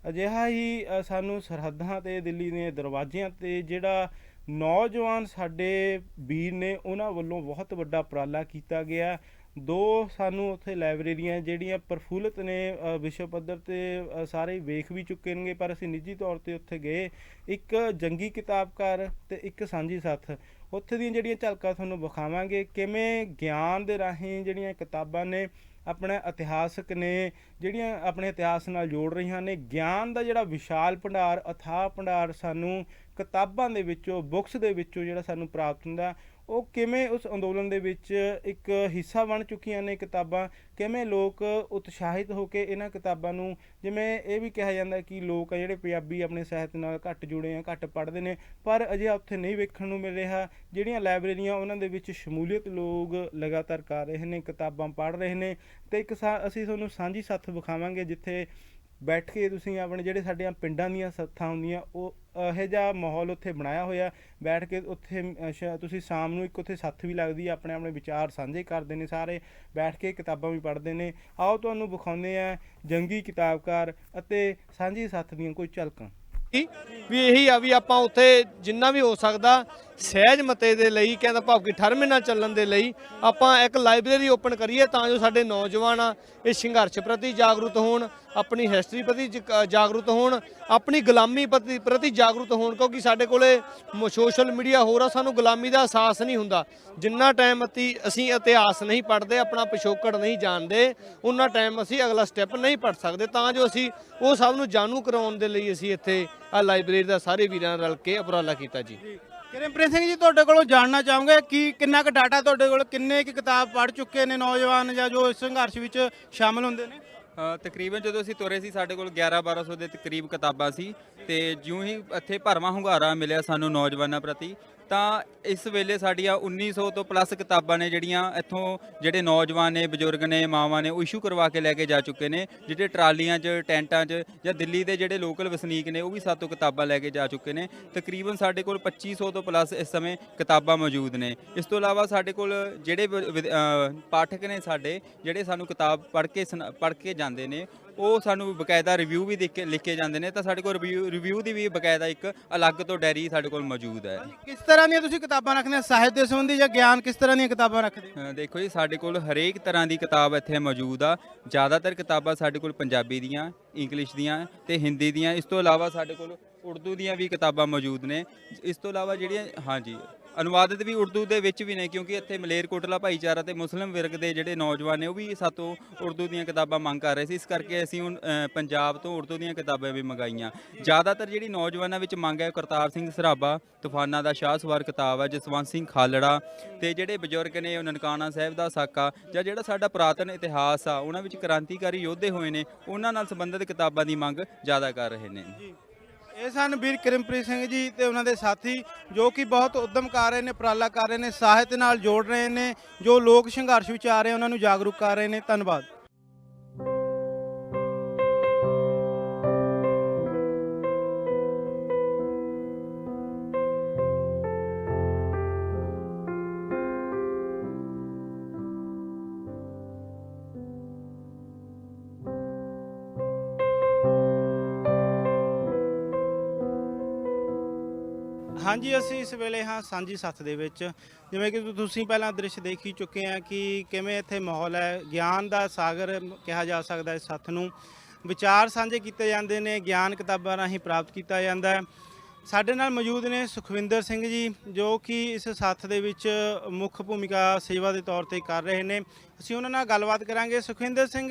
ਅਜਿਹਾ ਹੀ ਸਾਨੂੰ ਸਰਹੱਦਾਂ 'ਤੇ ਦਿੱਲੀ ਦੇ ਦਰਵਾਜ਼ਿਆਂ 'ਤੇ ਜਿਹੜਾ ਨੌਜਵਾਨ ਸਾਡੇ ਵੀਰ ਨੇ ਉਹਨਾਂ ਵੱਲੋਂ ਬਹੁਤ ਵੱਡਾ ਉਪਰਾਲਾ ਕੀਤਾ ਗਿਆ। 2 ਸਾਨੂੰ ਉੱਥੇ ਲਾਇਬ੍ਰੇਰੀਆਂ ਜਿਹੜੀਆਂ ਪ੍ਰਫੁੱਲਤ ਨੇ ਵਿਸ਼ਵ ਪੱਧਰ 'ਤੇ ਸਾਰੇ ਵੇਖ ਵੀ ਚੁੱਕੇ ਨੇ, ਪਰ ਅਸੀਂ ਨਿੱਜੀ ਤੌਰ 'ਤੇ ਉੱਥੇ ਗਏ। ਇੱਕ ਜੰਗੀ ਕਿਤਾਬਕਾਰ ਅਤੇ ਇੱਕ ਸਾਂਝੀ ਸੱਥ, ਉੱਥੇ ਦੀਆਂ ਜਿਹੜੀਆਂ ਝਲਕਾਂ ਤੁਹਾਨੂੰ ਵਿਖਾਵਾਂਗੇ ਕਿਵੇਂ ਗਿਆਨ ਦੇ ਰਾਹੀਂ ਜਿਹੜੀਆਂ ਕਿਤਾਬਾਂ ਨੇ ਆਪਣਾ ਇਤਿਹਾਸਕ ਨੇ ਜਿਹੜੀਆਂ ਆਪਣੇ ਇਤਿਹਾਸ ਨਾਲ ਜੋੜ ਰਹੀਆਂ ਨੇ। ਗਿਆਨ ਦਾ ਜਿਹੜਾ ਵਿਸ਼ਾਲ ਭੰਡਾਰ, ਅਥਾਹ ਭੰਡਾਰ ਸਾਨੂੰ ਕਿਤਾਬਾਂ ਦੇ ਵਿੱਚੋਂ, ਬੁੱਕਸ ਦੇ ਵਿੱਚੋਂ ਜਿਹੜਾ ਸਾਨੂੰ ਪ੍ਰਾਪਤ ਹੁੰਦਾ, ਉਹ ਕਿਵੇਂ ਉਸ ਅੰਦੋਲਨ ਦੇ ਵਿੱਚ ਇੱਕ ਹਿੱਸਾ ਬਣ ਚੁੱਕੀਆਂ ਨੇ ਕਿਤਾਬਾਂ। ਕਿਵੇਂ ਲੋਕ ਉਤਸ਼ਾਹਿਤ ਹੋ ਕੇ ਇਹਨਾਂ ਕਿਤਾਬਾਂ ਨੂੰ, ਜਿਵੇਂ ਇਹ ਵੀ ਕਿਹਾ ਜਾਂਦਾ ਕਿ ਲੋਕ ਆ ਜਿਹੜੇ ਪੰਜਾਬੀ ਆਪਣੇ ਸਾਹਿਤ ਨਾਲ ਘੱਟ ਜੁੜੇ ਆ, ਘੱਟ ਪੜ੍ਹਦੇ ਨੇ, ਪਰ ਅਜੇ ਉੱਥੇ ਨਹੀਂ ਵੇਖਣ ਨੂੰ ਮਿਲ ਰਿਹਾ। ਜਿਹੜੀਆਂ ਲਾਇਬ੍ਰੇਰੀਆਂ ਉਹਨਾਂ ਦੇ ਵਿੱਚ ਸ਼ਮੂਲੀਅਤ ਲੋਕ ਲਗਾਤਾਰ ਕਰ ਰਹੇ ਨੇ, ਕਿਤਾਬਾਂ ਪੜ੍ਹ ਰਹੇ ਨੇ। ਅਤੇ ਇੱਕ ਅਸੀਂ ਤੁਹਾਨੂੰ ਸਾਂਝੀ ਸੱਥ ਵਿਖਾਵਾਂਗੇ ਜਿੱਥੇ ਬੈਠ ਕੇ ਤੁਸੀਂ ਆਪਣੇ ਜਿਹੜੇ ਸਾਡੀਆਂ ਪਿੰਡਾਂ ਦੀਆਂ ਸੱਥਾਂ ਹੁੰਦੀਆਂ ਉਹ ਇਹੋ ਜਿਹਾ ਮਾਹੌਲ ਉੱਥੇ ਬਣਾਇਆ ਹੋਇਆ, ਬੈਠ ਕੇ ਉੱਥੇ ਤੁਸੀਂ ਸ਼ਾਮ ਨੂੰ ਇੱਕ ਉੱਥੇ ਸੱਥ ਵੀ ਲੱਗਦੀ ਹੈ, ਆਪਣੇ ਆਪਣੇ ਵਿਚਾਰ ਸਾਂਝੇ ਕਰਦੇ ਨੇ, ਸਾਰੇ ਬੈਠ ਕੇ ਕਿਤਾਬਾਂ ਵੀ ਪੜ੍ਹਦੇ ਨੇ। ਆਓ ਤੁਹਾਨੂੰ ਵਿਖਾਉਂਦੇ ਹਾਂ ਜੰਗੀ ਕਿਤਾਬਕਾਰ ਅਤੇ ਸਾਂਝੀ ਸੱਥ ਦੀਆਂ ਕੋਈ ਝਲਕਾਂ। ਵੀ ਇਹੀ ਆ ਵੀ ਆਪਾਂ ਉੱਥੇ ਜਿੰਨਾ ਵੀ ਹੋ ਸਕਦਾ ਸਹਿਜ ਮਤੇ ਦੇ ਲਈ, ਕਹਿੰਦਾ ਭਾਵ ਕਿ 18ਵੇਂ ਨਾਲ ਚੱਲਣ ਦੇ ਲਈ ਆਪਾਂ ਇੱਕ ਲਾਇਬ੍ਰੇਰੀ ਓਪਨ ਕਰੀਏ ਤਾਂ ਜੋ ਸਾਡੇ ਨੌਜਵਾਨ ਆ ਇਹ ਸੰਘਰਸ਼ ਪ੍ਰਤੀ ਜਾਗਰੂਕ ਹੋਣ, ਆਪਣੀ ਹਿਸਟਰੀ ਪ੍ਰਤੀ ਜਾਗਰੂਕ ਹੋਣ, ਆਪਣੀ ਗੁਲਾਮੀ ਪ੍ਰਤੀ ਜਾਗਰੂਕ ਹੋਣ। ਕਿਉਂਕਿ ਸਾਡੇ ਕੋਲੇ ਸੋਸ਼ਲ ਮੀਡੀਆ ਹੋਰ ਆ, ਸਾਨੂੰ ਗੁਲਾਮੀ ਦਾ ਅਹਿਸਾਸ ਨਹੀਂ ਹੁੰਦਾ। ਜਿੰਨਾ ਟਾਈਮ ਅਸੀਂ ਇਤਿਹਾਸ ਨਹੀਂ ਪੜ੍ਹਦੇ, ਆਪਣਾ ਪਿਛੋਕੜ ਨਹੀਂ ਜਾਣਦੇ, ਉਹਨਾਂ ਟਾਈਮ ਅਸੀਂ ਅਗਲਾ ਸਟੈਪ ਨਹੀਂ ਪੜ੍ਹ ਸਕਦੇ। ਤਾਂ ਜੋ ਅਸੀਂ ਉਹ ਸਭ ਨੂੰ ਜਾਣੂ ਕਰਾਉਣ ਦੇ ਲਈ ਅਸੀਂ ਇੱਥੇ ਆ ਲਾਇਬ੍ਰੇਰੀ ਦਾ ਸਾਰੇ ਵੀਰਾਂ ਨਾਲ ਰਲ ਕੇ ਉਪਰਾਲਾ ਕੀਤਾ ਜੀ। ਕਿਰਨਪ੍ਰੀਤ ਸਿੰਘ ਜੀ, ਤੁਹਾਡੇ ਕੋਲੋਂ ਜਾਣਨਾ ਚਾਹੂੰਗੇ ਕਿ ਕਿੰਨਾ ਕੁ ਡਾਟਾ ਤੁਹਾਡੇ ਕੋਲ, ਕਿੰਨੇ ਕੁ ਕਿਤਾਬ ਪੜ੍ਹ ਚੁੱਕੇ ਨੇ ਨੌਜਵਾਨ ਜਾਂ ਜੋ ਇਸ ਸੰਘਰਸ਼ ਵਿੱਚ ਸ਼ਾਮਲ ਹੁੰਦੇ ਨੇ? ਤਕਰੀਬਨ ਜਦੋਂ ਅਸੀਂ ਤੁਰੇ ਸੀ ਸਾਡੇ ਕੋਲ 11-1200 ਦੇ ਤਕਰੀਬ ਕਿਤਾਬਾਂ ਸੀ, ਤੇ ਜਿਉਂ ਹੀ ਇੱਥੇ ਭਰਵਾਂ ਹੁੰਗਾਰਾ ਮਿਲਿਆ ਸਾਨੂੰ ਨੌਜਵਾਨਾਂ ਪ੍ਰਤੀ, ਤਾਂ ਇਸ ਵੇਲੇ ਸਾਡੀਆਂ 1900 ਤੋਂ ਪਲੱਸ ਕਿਤਾਬਾਂ ਨੇ ਜਿਹੜੀਆਂ ਇੱਥੋਂ ਜਿਹੜੇ ਨੌਜਵਾਨ ਨੇ, ਬਜ਼ੁਰਗ ਨੇ, ਮਾਵਾਂ ਨੇ, ਉਹ ਇਸ਼ੂ ਕਰਵਾ ਕੇ ਲੈ ਕੇ ਜਾ ਚੁੱਕੇ ਨੇ। ਜਿਹੜੇ ਟਰਾਲੀਆਂ 'ਚ, ਟੈਂਟਾਂ 'ਚ ਜਾਂ ਦਿੱਲੀ ਦੇ ਜਿਹੜੇ ਲੋਕਲ ਵਸਨੀਕ ਨੇ ਉਹ ਵੀ ਸਾਤੋਂ ਕਿਤਾਬਾਂ ਲੈ ਕੇ ਜਾ ਚੁੱਕੇ ਨੇ। ਤਕਰੀਬਨ ਸਾਡੇ ਕੋਲ 2500 ਤੋਂ ਪਲੱਸ ਇਸ ਸਮੇਂ ਕਿਤਾਬਾਂ ਮੌਜੂਦ ਨੇ। ਇਸ ਤੋਂ ਇਲਾਵਾ ਸਾਡੇ ਕੋਲ ਜਿਹੜੇ ਪਾਠਕ ਨੇ ਸਾਡੇ, ਜਿਹੜੇ ਸਾਨੂੰ ਕਿਤਾਬ ਪੜ੍ਹ ਕੇ ਜਾਂਦੇ ਨੇ, ਉਹ ਸਾਨੂੰ ਬਕਾਇਦਾ ਰਿਵਿਊ ਵੀ ਲਿਖ ਕੇ ਜਾਂਦੇ ਨੇ। ਤਾਂ ਸਾਡੇ ਕੋਲ ਰਿਵਿਊ ਦੀ ਵੀ ਬਕਾਇਦਾ ਇੱਕ ਅਲੱਗ ਤੋਂ ਡਾਇਰੀ ਸਾਡੇ ਕੋਲ ਮੌਜੂਦ ਹੈ। ਕਿਸ ਤਰ੍ਹਾਂ ਦੀਆਂ ਤੁਸੀਂ ਕਿਤਾਬਾਂ ਰੱਖਦੇ ਹੋ, ਸਾਹਿਤ ਦੇ ਸੰਬੰਧੀ ਜਾਂ ਗਿਆਨ, ਕਿਸ ਤਰ੍ਹਾਂ ਦੀਆਂ ਕਿਤਾਬਾਂ ਰੱਖਦੇ ਹੋ? ਦੇਖੋ ਜੀ, ਸਾਡੇ ਕੋਲ ਹਰੇਕ ਤਰ੍ਹਾਂ ਦੀ ਕਿਤਾਬ ਇੱਥੇ ਮੌਜੂਦ ਆ। ਜ਼ਿਆਦਾਤਰ ਕਿਤਾਬਾਂ ਸਾਡੇ ਕੋਲ ਪੰਜਾਬੀ ਦੀਆਂ, ਇੰਗਲਿਸ਼ ਦੀਆਂ ਤੇ ਹਿੰਦੀ ਦੀਆਂ। ਇਸ ਤੋਂ ਇਲਾਵਾ ਸਾਡੇ ਕੋਲ ਉਰਦੂ ਦੀਆਂ ਵੀ ਕਿਤਾਬਾਂ ਮੌਜੂਦ ਨੇ। ਇਸ ਤੋਂ ਇਲਾਵਾ ਜਿਹੜੀਆਂ ਹਾਂਜੀ ਅਨੁਵਾਦਿਤ ਵੀ ਉਰਦੂ ਦੇ ਵਿੱਚ ਵੀ ਨੇ, ਕਿਉਂਕਿ ਇੱਥੇ ਮਲੇਰਕੋਟਲਾ ਭਾਈਚਾਰਾ ਤੇ ਮੁਸਲਿਮ ਵਰਗ ਦੇ ਜਿਹੜੇ ਨੌਜਵਾਨ ਨੇ ਉਹ ਵੀ ਸਾਤੋਂ ਉਰਦੂ ਦੀਆਂ ਕਿਤਾਬਾਂ ਮੰਗ ਕਰ ਰਹੇ ਸੀ। ਇਸ ਕਰਕੇ ਅਸੀਂ ਹੁਣ ਪੰਜਾਬ ਤੋਂ ਉਰਦੂ ਦੀਆਂ ਕਿਤਾਬਾਂ ਵੀ ਮੰਗਾਈਆਂ। ਜ਼ਿਆਦਾਤਰ ਜਿਹੜੀ ਨੌਜਵਾਨਾਂ ਵਿੱਚ ਮੰਗ ਹੈ, ਕਰਤਾਰ ਸਿੰਘ ਸਰਾਭਾ ਤੂਫਾਨਾਂ ਦਾ ਸ਼ਾਹ ਸਵਾਰ ਕਿਤਾਬ ਹੈ, ਜਸਵੰਤ ਸਿੰਘ ਖਾਲੜਾ, ਤੇ ਜਿਹੜੇ ਬਜ਼ੁਰਗ ਨੇ ਉਹ ਨਨਕਾਣਾ ਸਾਹਿਬ ਦਾ ਸਾਕਾ, ਜਾਂ ਜਿਹੜਾ ਸਾਡਾ ਪੁਰਾਤਨ ਇਤਿਹਾਸ ਆ ਉਹਨਾਂ ਵਿੱਚ ਕ੍ਰਾਂਤੀਕਾਰੀ ਯੋਧੇ ਹੋਏ ਨੇ, ਉਹਨਾਂ ਨਾਲ ਸੰਬੰਧਿਤ ਕਿਤਾਬਾਂ ਦੀ ਮੰਗ ਜ਼ਿਆਦਾ ਕਰ ਰਹੇ ਨੇ। ਇਹ ਸਨ ਵੀਰ ਕਿਰਮਪ੍ਰੀਤ ਸਿੰਘ ਜੀ ਤੇ ਉਹਨਾਂ ਦੇ ਸਾਥੀ, ਜੋ ਕਿ ਬਹੁਤ ਉਦਮ ਕਰ ਰਹੇ ਨੇ, ਉਪਰਾਲਾ ਕਰ ਰਹੇ ਨੇ, ਸਾਹਿਤ ਨਾਲ ਜੋੜ ਰਹੇ ਨੇ, ਜੋ ਲੋਕ ਸੰਘਰਸ਼ ਵਿੱਚ ਆ ਰਹੇ ਉਹਨਾਂ ਨੂੰ ਜਾਗਰੂਕ ਕਰ ਰਹੇ ਨੇ। ਧੰਨਵਾਦ। ਹਾਂਜੀ, ਅਸੀਂ ਇਸ ਵੇਲੇ ਹਾਂ ਸਾਂਝੀ ਸੱਥ ਦੇ ਵਿੱਚ। ਜਿਵੇਂ ਕਿ ਤੁਸੀਂ ਪਹਿਲਾਂ ਦ੍ਰਿਸ਼ ਦੇਖ ਹੀ ਚੁੱਕੇ ਆ ਕਿ ਕਿਵੇਂ ਇੱਥੇ ਮਾਹੌਲ ਹੈ। ਗਿਆਨ ਦਾ ਸਾਗਰ ਕਿਹਾ ਜਾ ਸਕਦਾ ਇਸ ਸੱਥ ਨੂੰ। ਵਿਚਾਰ ਸਾਂਝੇ ਕੀਤੇ ਜਾਂਦੇ ਨੇ, ਗਿਆਨ ਕਿਤਾਬਾਂ ਰਾਹੀਂ ਪ੍ਰਾਪਤ ਕੀਤਾ ਜਾਂਦਾ ਹੈ। ਸਾਡੇ ਨਾਲ ਮੌਜੂਦ ਨੇ ਸੁਖਵਿੰਦਰ ਸਿੰਘ ਜੀ, ਜੋ ਕਿ ਇਸ ਸੱਥ ਦੇ ਵਿੱਚ ਮੁੱਖ ਭੂਮਿਕਾ ਸੇਵਾ ਦੇ ਤੌਰ ਤੇ ਕਰ ਰਹੇ ਨੇ। ਅਸੀਂ ਉਹਨਾਂ ਨਾਲ ਗੱਲਬਾਤ ਕਰਾਂਗੇ। ਸੁਖਵਿੰਦਰ ਸਿੰਘ,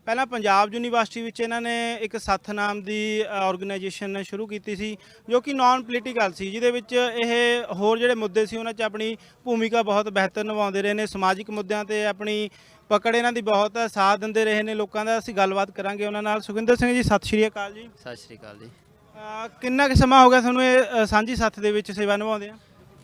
ਪਹਿਲਾਂ ਪੰਜਾਬ ਯੂਨੀਵਰਸਿਟੀ ਵਿੱਚ ਇਹਨਾਂ ਨੇ ਇੱਕ ਸੱਥ ਨਾਮ ਦੀ ਆਰਗੇਨਾਈਜੇਸ਼ਨ ਸ਼ੁਰੂ ਕੀਤੀ ਸੀ, ਜੋ ਕਿ ਨਾਨ ਪੋਲੀਟੀਕਲ ਸੀ, ਜਿਹਦੇ ਵਿੱਚ ਇਹ ਹੋਰ ਜਿਹੜੇ ਮੁੱਦੇ ਸੀ ਉਹਨਾਂ 'ਚ ਆਪਣੀ ਭੂਮਿਕਾ ਬਹੁਤ ਬਿਹਤਰ ਨਿਭਾਉਂਦੇ ਰਹੇ ਨੇ। ਸਮਾਜਿਕ ਮੁੱਦਿਆਂ ਤੇ ਆਪਣੀ ਪਕੜ ਇਹਨਾਂ ਦੀ ਬਹੁਤ ਹੈ, ਸਾਥ ਦਿੰਦੇ ਰਹੇ ਨੇ ਲੋਕਾਂ ਦਾ। ਅਸੀਂ ਗੱਲਬਾਤ ਕਰਾਂਗੇ ਉਹਨਾਂ ਨਾਲ। ਸੁਖਵਿੰਦਰ ਸਿੰਘ ਜੀ, ਸਤਿ ਸ਼੍ਰੀ ਅਕਾਲ ਜੀ। ਸਤਿ ਸ਼੍ਰੀ ਅਕਾਲ ਜੀ। ਕਿੰਨਾ ਕੁ ਸਮਾਂ ਹੋ ਗਿਆ ਤੁਹਾਨੂੰ ਇਹ ਸਾਂਝੀ ਸੱਥ ਦੇ ਵਿੱਚ ਸੇਵਾ ਨਿਭਾਉਂਦੇ ਆ?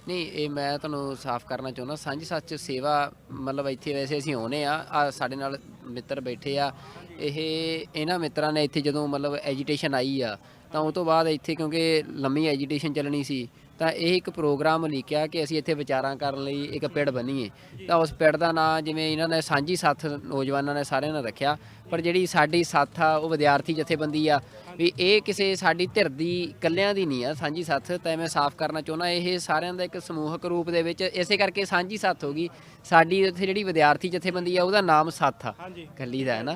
ਨਹੀਂ, ਇਹ ਮੈਂ ਤੁਹਾਨੂੰ ਸਾਫ਼ ਕਰਨਾ ਚਾਹੁੰਦਾ, ਸਾਂਝੀ ਸੱਥ 'ਚ ਸੇਵਾ ਮਤਲਬ ਇੱਥੇ ਵੈਸੇ ਅਸੀਂ ਆਉਨੇ ਆ, ਸਾਡੇ ਨਾਲ ਮਿੱਤਰ ਬੈਠੇ ਆ। ਇਹਨਾਂ ਮਿੱਤਰਾਂ ਨੇ ਇੱਥੇ ਜਦੋਂ ਮਤਲਬ ਐਜੀਟੇਸ਼ਨ ਆਈ ਆ, ਤਾਂ ਉਹ ਤੋਂ ਬਾਅਦ ਇੱਥੇ ਕਿਉਂਕਿ ਲੰਮੀ ਐਜੀਟੇਸ਼ਨ ਚੱਲਣੀ ਸੀ, ਤਾਂ ਇਹ ਇੱਕ ਪ੍ਰੋਗਰਾਮ ਲਿਖਿਆ ਕਿ ਅਸੀਂ ਇੱਥੇ ਵਿਚਾਰਾਂ ਕਰਨ ਲਈ ਇੱਕ ਪਿੜ ਬਣੀਏ। ਤਾਂ ਉਸ ਪਿੜ ਦਾ ਨਾਂ ਜਿਵੇਂ ਇਹਨਾਂ ਨੇ ਸਾਂਝੀ ਸੱਥ ਨੌਜਵਾਨਾਂ ਨੇ ਸਾਰਿਆਂ ਨੇ ਰੱਖਿਆ, ਪਰ ਜਿਹੜੀ ਸਾਡੀ ਸੱਥ ਆ ਉਹ ਵਿਦਿਆਰਥੀ ਜਥੇਬੰਦੀ ਆ, ਵੀ ਇਹ ਕਿਸੇ ਸਾਡੀ ਧਿਰ ਦੀ ਇਕੱਲਿਆਂ ਦੀ ਨਹੀਂ ਆ ਸਾਂਝੀ ਸੱਥ। ਤਾਂ ਮੈਂ ਸਾਫ਼ ਕਰਨਾ ਚਾਹੁੰਦਾ, ਇਹ ਸਾਰਿਆਂ ਦਾ ਇੱਕ ਸਮੂਹਕ ਰੂਪ ਦੇ ਵਿੱਚ, ਇਸੇ ਕਰਕੇ ਸਾਂਝੀ ਸੱਥ ਹੋ ਗਈ। ਸਾਡੀ ਇੱਥੇ ਜਿਹੜੀ ਵਿਦਿਆਰਥੀ ਜਥੇਬੰਦੀ ਆ ਉਹਦਾ ਨਾਮ ਸੱਥ ਆ, ਇਕੱਲੀ ਦਾ ਹੈ ਨਾ।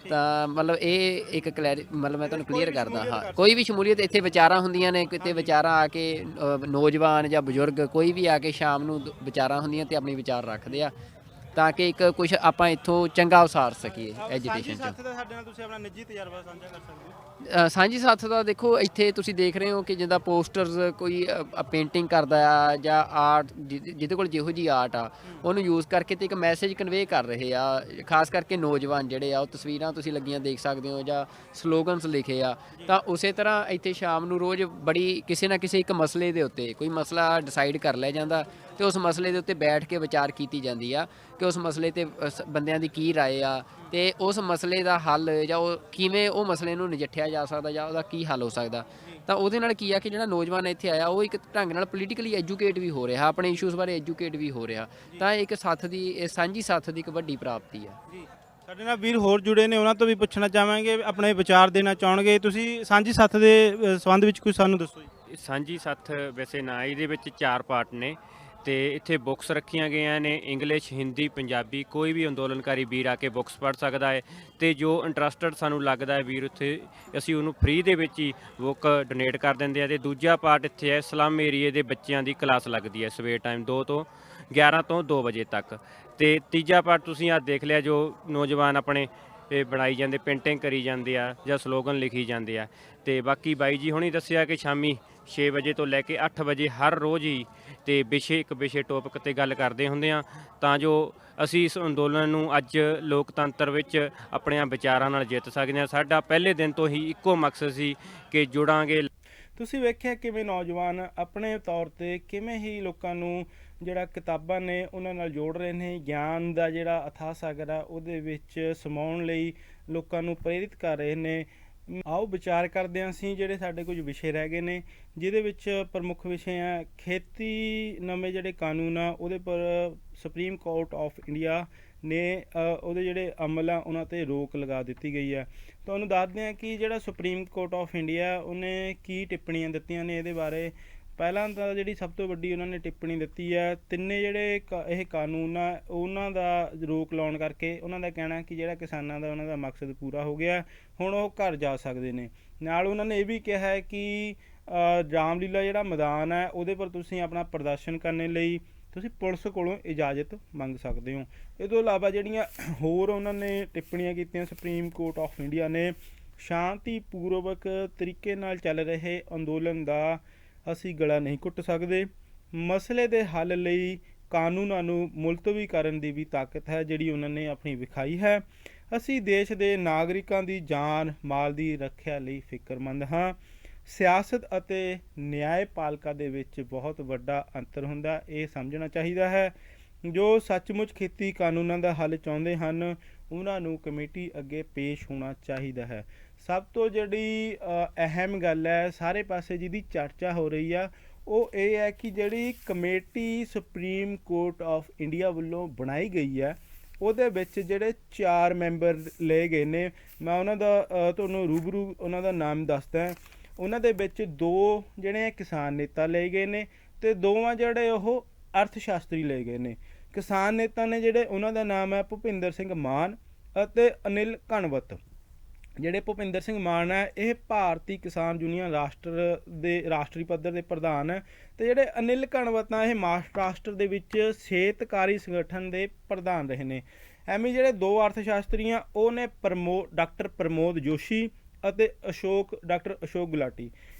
ਤਾਂ ਮਤਲਬ ਇਹ ਇੱਕ ਮਤਲਬ ਮੈਂ ਤੁਹਾਨੂੰ ਕਲੀਅਰ ਕਰਦਾ ਹਾਂ, ਕੋਈ ਵੀ ਸ਼ਮੂਲੀਅਤ ਇੱਥੇ ਵਿਚਾਰਾਂ ਹੁੰਦੀਆਂ ਨੇ, ਕਿਤੇ ਵਿਚਾਰਾਂ ਆ ਕੇ ਨੌਜਵਾਨ ਜਾਂ ਬਜ਼ੁਰਗ ਕੋਈ ਵੀ ਆ ਕੇ ਸ਼ਾਮ ਨੂੰ ਵਿਚਾਰਾਂ ਹੁੰਦੀਆਂ ਤੇ ਆਪਣੀ ਵਿਚਾਰ ਰੱਖਦੇ ਆ, ਤਾਂ ਕਿ ਇੱਕ ਕੁਝ ਆਪਾਂ ਇੱਥੋਂ ਚੰਗਾ ਉਸਾਰ ਸਕੀਏ ਐਜੂਕੇਸ਼ਨ 'ਚ। ਸਾਡੇ ਨਾਲ ਤੁਸੀਂ ਆਪਣਾ ਨਿੱਜੀ ਤਜਰਬਾ ਸਾਂਝਾ ਕਰ ਸਕਦੇ ਹੋ। ਸਾਂਝੀ ਸੱਥ ਦਾ ਦੇਖੋ, ਇੱਥੇ ਤੁਸੀਂ ਦੇਖ ਰਹੇ ਹੋ ਕਿ ਜਿੱਦਾਂ ਪੋਸਟਰਸ ਕੋਈ ਪੇਂਟਿੰਗ ਕਰਦਾ ਆ ਜਾਂ ਆਰਟ, ਜਿਹਦੇ ਕੋਲ ਜਿਹੋ ਜਿਹੀ ਆਰਟ ਆ ਉਹਨੂੰ ਯੂਜ਼ ਕਰਕੇ ਤੇ ਇੱਕ ਮੈਸੇਜ ਕਨਵੇ ਕਰ ਰਹੇ ਆ। ਖਾਸ ਕਰਕੇ ਨੌਜਵਾਨ ਜਿਹੜੇ ਆ, ਉਹ ਤਸਵੀਰਾਂ ਤੁਸੀਂ ਲੱਗੀਆਂ ਦੇਖ ਸਕਦੇ ਹੋ ਜਾਂ ਸਲੋਗਨਸ ਲਿਖੇ ਆ। ਤਾਂ ਉਸੇ ਤਰ੍ਹਾਂ ਇੱਥੇ ਸ਼ਾਮ ਨੂੰ ਰੋਜ਼ ਬੜੀ ਕਿਸੇ ਨਾ ਕਿਸੇ ਇੱਕ ਮਸਲੇ ਦੇ ਉੱਤੇ ਕੋਈ ਮਸਲਾ ਡਿਸਾਈਡ ਕਰ ਲਿਆ ਜਾਂਦਾ, ਤੇ ਉਸ ਮਸਲੇ ਦੇ ਉੱਤੇ ਬੈਠ ਕੇ ਵਿਚਾਰ ਕੀਤੀ ਜਾਂਦੀ ਆ ਕਿ ਉਸ ਮਸਲੇ ਤੇ ਬੰਦਿਆਂ ਦੀ ਕੀ ਰਾਏ ਆ, ਤੇ ਉਸ ਮਸਲੇ ਦਾ ਹੱਲ ਜਾਂ ਉਹ ਕਿਵੇਂ ਉਹ ਮਸਲੇ ਨੂੰ ਨਜਿੱਠਿਆ ਜਾ ਸਕਦਾ ਜਾਂ ਉਹਦਾ ਕੀ ਹੱਲ ਹੋ ਸਕਦਾ। ਤਾਂ ਉਹਦੇ ਨਾਲ ਕੀ ਆ ਕਿ ਜਿਹੜਾ ਨੌਜਵਾਨ ਇੱਥੇ ਆਇਆ ਉਹ ਇੱਕ ਢੰਗ ਨਾਲ ਪੋਲੀਟੀਕਲੀ ਐਜੂਕੇਟ ਵੀ ਹੋ ਰਿਹਾ, ਆਪਣੇ ਇਸ਼ੂਜ਼ ਬਾਰੇ ਐਜੂਕੇਟ ਵੀ ਹੋ ਰਿਹਾ। ਤਾਂ ਇੱਕ ਸੱਥ ਦੀ, ਸਾਂਝੀ ਸੱਥ ਦੀ ਇੱਕ ਵੱਡੀ ਪ੍ਰਾਪਤੀ ਆ। ਸਾਡੇ ਨਾਲ ਵੀਰ ਹੋਰ ਜੁੜੇ ਨੇ, ਉਹਨਾਂ ਤੋਂ ਵੀ ਪੁੱਛਣਾ ਚਾਹਾਂਗੇ, ਆਪਣੇ ਵਿਚਾਰ ਦੇਣਾ ਚਾਹਣਗੇ। ਤੁਸੀਂ ਸਾਂਝੀ ਸੱਥ ਦੇ ਸੰਬੰਧ ਵਿੱਚ ਕੁਝ ਸਾਨੂੰ ਦੱਸੋ ਜੀ। ਸਾਂਝੀ ਸੱਥ ਵੈਸੇ ਨਾ, ਇਹਦੇ ਵਿੱਚ 4 ਪਾਰਟ ਨੇ ਤੇ ਇੱਥੇ ਬੁੱਕਸ ਰੱਖੀਆਂ ਗਈਆਂ ਨੇ, ਇੰਗਲਿਸ਼, ਹਿੰਦੀ, ਪੰਜਾਬੀ। ਕੋਈ ਵੀ ਅੰਦੋਲਨਕਾਰੀ ਵੀਰ ਆ ਕੇ ਬੁੱਕਸ ਪੜ੍ਹ ਸਕਦਾ ਹੈ, ਤੇ ਜੋ ਇੰਟਰਸਟਡ ਸਾਨੂੰ ਲੱਗਦਾ ਹੈ ਵੀਰ, ਉੱਥੇ ਅਸੀਂ ਉਹਨੂੰ ਫ੍ਰੀ ਦੇ ਵਿੱਚ ਹੀ ਬੁੱਕ ਡੋਨੇਟ ਕਰ ਦਿੰਦੇ ਆ। ਤੇ ਦੂਜਾ ਪਾਰਟ ਇੱਥੇ ਹੈ ਸਲਮ ਏਰੀਏ ਦੇ ਬੱਚਿਆਂ ਦੀ ਕਲਾਸ ਲੱਗਦੀ ਹੈ ਸਵੇਰ ਟਾਈਮ 2 ਤੋਂ 11 ਤੋਂ 2 ਵਜੇ ਤੱਕ। ਤੇ ਤੀਜਾ ਪਾਰਟ ਤੁਸੀਂ ਆ ਦੇਖ ਲਿਆ, ਜੋ ਨੌਜਵਾਨ ਆਪਣੇ ਬਣਾਈ ਜਾਂਦੇ, ਪੇਂਟਿੰਗ ਕਰੀ ਜਾਂਦੇ ਆ ਜਾਂ ਸਲੋਗਨ ਲਿਖੀ ਜਾਂਦੇ ਆ। ਤੇ ਬਾਕੀ ਬਾਈ ਜੀ ਹੁਣੀ ਦੱਸਿਆ ਕਿ ਸ਼ਾਮੀ 6 ਵਜੇ ਤੋਂ ਲੈ ਕੇ 8 ਵਜੇ ਹਰ ਰੋਜ਼ ਹੀ ਤੇ ਇੱਕ ਵਿਸ਼ੇ ਟੌਪਿਕ ਤੇ ਗੱਲ ਕਰਦੇ ਹੁੰਦੇ ਆ, ਤਾਂ ਜੋ ਅਸੀਂ ਇਸ ਅੰਦੋਲਨ ਨੂੰ ਅੱਜ ਲੋਕਤੰਤਰ ਵਿੱਚ ਆਪਣਿਆਂ ਵਿਚਾਰਾਂ ਨਾਲ ਜਿੱਤ ਸਕਦੇ ਹਾਂ। ਸਾਡਾ ਪਹਿਲੇ ਦਿਨ ਤੋਂ ਹੀ ਇੱਕੋ ਮਕਸਦ ਸੀ ਕਿ ਜੁੜਾਂਗੇ। ਤੁਸੀਂ ਵੇਖਿਆ ਕਿਵੇਂ ਨੌਜਵਾਨ ਆਪਣੇ ਤੌਰ ਤੇ ਕਿਵੇਂ ਹੀ ਲੋਕਾਂ ਨੂੰ ਜਿਹੜਾ ਕਿਤਾਬਾਂ ਨੇ ਉਹਨਾਂ ਨਾਲ ਜੋੜ ਰਹੇ ਨੇ, ਗਿਆਨ ਦਾ ਜਿਹੜਾ ਅਥਾਹ ਸਾਗਰ ਆ ਉਹਦੇ ਵਿੱਚ ਸਮਾਉਣ ਲਈ ਲੋਕਾਂ ਨੂੰ ਪ੍ਰੇਰਿਤ ਕਰ ਰਹੇ ਨੇ। ਆਓ ਵਿਚਾਰ ਕਰਦੇ ਹਾਂ ਅਸੀਂ ਜਿਹੜੇ ਸਾਡੇ ਕੁਝ ਵਿਸ਼ੇ ਰਹਿ ਗਏ ਨੇ, ਜਿਹਦੇ ਵਿੱਚ ਪ੍ਰਮੁੱਖ ਵਿਸ਼ੇ ਆ ਖੇਤੀ ਨਵੇਂ ਜਿਹੜੇ ਕਾਨੂੰਨ ਆ ਉਹਦੇ ਪਰ ਸੁਪਰੀਮ ਕੋਰਟ ਆਫ ਇੰਡੀਆ ਨੇ ਉਹਦੇ ਜਿਹੜੇ ਅਮਲ ਆ ਉਹਨਾਂ 'ਤੇ ਰੋਕ ਲਗਾ ਦਿੱਤੀ ਗਈ ਹੈ। ਤੁਹਾਨੂੰ ਦੱਸਦੇ ਹਾਂ ਕਿ ਜਿਹੜਾ ਸੁਪਰੀਮ ਕੋਰਟ ਆਫ ਇੰਡੀਆ ਉਹਨੇ ਕੀ ਟਿੱਪਣੀਆਂ ਦਿੱਤੀਆਂ ਨੇ ਇਹਦੇ ਬਾਰੇ। ਪਹਿਲਾਂ ਤਾਂ ਜਿਹੜੀ ਸਭ ਤੋਂ ਵੱਡੀ ਉਹਨਾਂ ਨੇ ਟਿੱਪਣੀ ਦਿੱਤੀ ਹੈ, ਤਿੰਨੇ ਜਿਹੜੇ ਇਹ ਕਾਨੂੰਨ ਆ ਉਹਨਾਂ ਦਾ ਰੋਕ ਲਾਉਣ ਕਰਕੇ ਉਹਨਾਂ ਦਾ ਕਹਿਣਾ ਕਿ ਜਿਹੜਾ ਕਿਸਾਨਾਂ ਦਾ ਉਹਨਾਂ ਦਾ ਮਕਸਦ ਪੂਰਾ ਹੋ ਗਿਆ, ਹੁਣ ਉਹ ਘਰ ਜਾ ਸਕਦੇ ਨੇ। ਨਾਲ ਉਹਨਾਂ ਨੇ ਇਹ ਵੀ ਕਿਹਾ ਹੈ ਕਿ ਰਾਮਲੀਲਾ ਜਿਹੜਾ ਮੈਦਾਨ ਹੈ ਉਹਦੇ ਪਰ ਤੁਸੀਂ ਆਪਣਾ ਪ੍ਰਦਰਸ਼ਨ ਕਰਨ ਲਈ ਤੁਸੀਂ ਪੁਲਿਸ ਕੋਲੋਂ ਇਜਾਜ਼ਤ ਮੰਗ ਸਕਦੇ ਹੋ। ਇਹ ਤੋਂ ਇਲਾਵਾ ਜਿਹੜੀਆਂ ਹੋਰ ਉਹਨਾਂ ਨੇ ਟਿੱਪਣੀਆਂ ਕੀਤੀਆਂ ਸੁਪਰੀਮ ਕੋਰਟ ਆਫ ਇੰਡੀਆ ਨੇ, ਸ਼ਾਂਤੀਪੂਰਵਕ ਤਰੀਕੇ ਨਾਲ ਚੱਲ ਰਹੇ ਅੰਦੋਲਨ ਦਾ ਅਸੀਂ ਗਲਾ ਨਹੀਂ ਘੁੱਟ ਸਕਦੇ, ਮਸਲੇ ਦੇ ਹੱਲ ਲਈ ਕਾਨੂੰਨਾਂ ਨੂੰ ਮੁਲਤਵੀ ਕਰਨ ਦੀ ਵੀ ਤਾਕਤ ਹੈ ਜਿਹੜੀ ਉਹਨਾਂ ਨੇ ਆਪਣੀ ਵਿਖਾਈ ਹੈ। ਅਸੀਂ ਦੇਸ਼ ਦੇ ਨਾਗਰਿਕਾਂ ਦੀ ਜਾਨ ਮਾਲ ਦੀ ਰੱਖਿਆ ਲਈ ਫਿਕਰਮੰਦ ਹਾਂ। ਸਿਆਸਤ ਅਤੇ ਨਿਆਂਪਾਲਿਕਾ ਦੇ ਵਿੱਚ ਬਹੁਤ ਵੱਡਾ ਅੰਤਰ ਹੁੰਦਾ, ਇਹ ਸਮਝਣਾ ਚਾਹੀਦਾ ਹੈ। ਜੋ ਸੱਚਮੁੱਚ ਖੇਤੀ ਕਾਨੂੰਨਾਂ ਦਾ ਹੱਲ ਚਾਹੁੰਦੇ ਹਨ ਉਹਨਾਂ ਨੂੰ ਕਮੇਟੀ ਅੱਗੇ ਪੇਸ਼ ਹੋਣਾ ਚਾਹੀਦਾ ਹੈ। ਸਭ ਤੋਂ ਜਿਹੜੀ ਅਹਿਮ ਗੱਲ ਹੈ ਸਾਰੇ ਪਾਸੇ ਜਿਹਦੀ ਚਰਚਾ ਹੋ ਰਹੀ ਆ ਉਹ ਇਹ ਹੈ ਕਿ ਜਿਹੜੀ committee supreme court of India ਵੱਲੋਂ ਬਣਾਈ ਗਈ ਹੈ ਉਹਦੇ ਵਿੱਚ ਜਿਹੜੇ 4 ਮੈਂਬਰ ਲਏ ਗਏ ਨੇ। ਮੈਂ ਉਹਨਾਂ ਦਾ ਤੁਹਾਨੂੰ ਰੂਬਰੂ ਉਹਨਾਂ ਦਾ ਨਾਮ ਦੱਸਦਾ। ਉਹਨਾਂ ਦੇ ਵਿੱਚ 2 ਜਿਹੜੇ ਕਿਸਾਨ ਨੇਤਾ ਲਏ ਗਏ ਨੇ ਅਤੇ 2 ਜਿਹੜੇ ਉਹ ਅਰਥ ਸ਼ਾਸਤਰੀ ਲਏ ਗਏ ਨੇ। ਕਿਸਾਨ ਨੇਤਾ ਨੇ ਜਿਹੜੇ ਉਹਨਾਂ ਦਾ ਨਾਮ ਹੈ ਭੁਪਿੰਦਰ ਸਿੰਘ ਮਾਨ ਅਤੇ ਅਨਿਲ ਘਣਵੱਤ। ਜਿਹੜੇ ਭੁਪਿੰਦਰ ਸਿੰਘ ਮਾਨ ਹੈ ਇਹ ਭਾਰਤੀ ਕਿਸਾਨ ਯੂਨੀਅਨ ਰਾਸ਼ਟਰੀ ਪੱਧਰ ਦੇ ਪ੍ਰਧਾਨ ਹੈ, ਅਤੇ ਜਿਹੜੇ ਅਨਿਲ ਘਣਵੱਤ ਆ ਇਹ ਮਹਾਰਾਸ਼ਟਰ ਦੇ ਵਿੱਚ ਸਿਹਤਕਾਰੀ ਸੰਗਠਨ ਦੇ ਪ੍ਰਧਾਨ ਰਹੇ ਨੇ। ਐਵੇਂ ਜਿਹੜੇ 2 ਅਰਥ ਸ਼ਾਸਤਰੀ ਆ ਉਹ ਨੇ ਡਾਕਟਰ ਪ੍ਰਮੋਦ ਜੋਸ਼ੀ ਅਤੇ ਡਾਕਟਰ ਅਸ਼ੋਕ ਗੁਲਾਟੀ।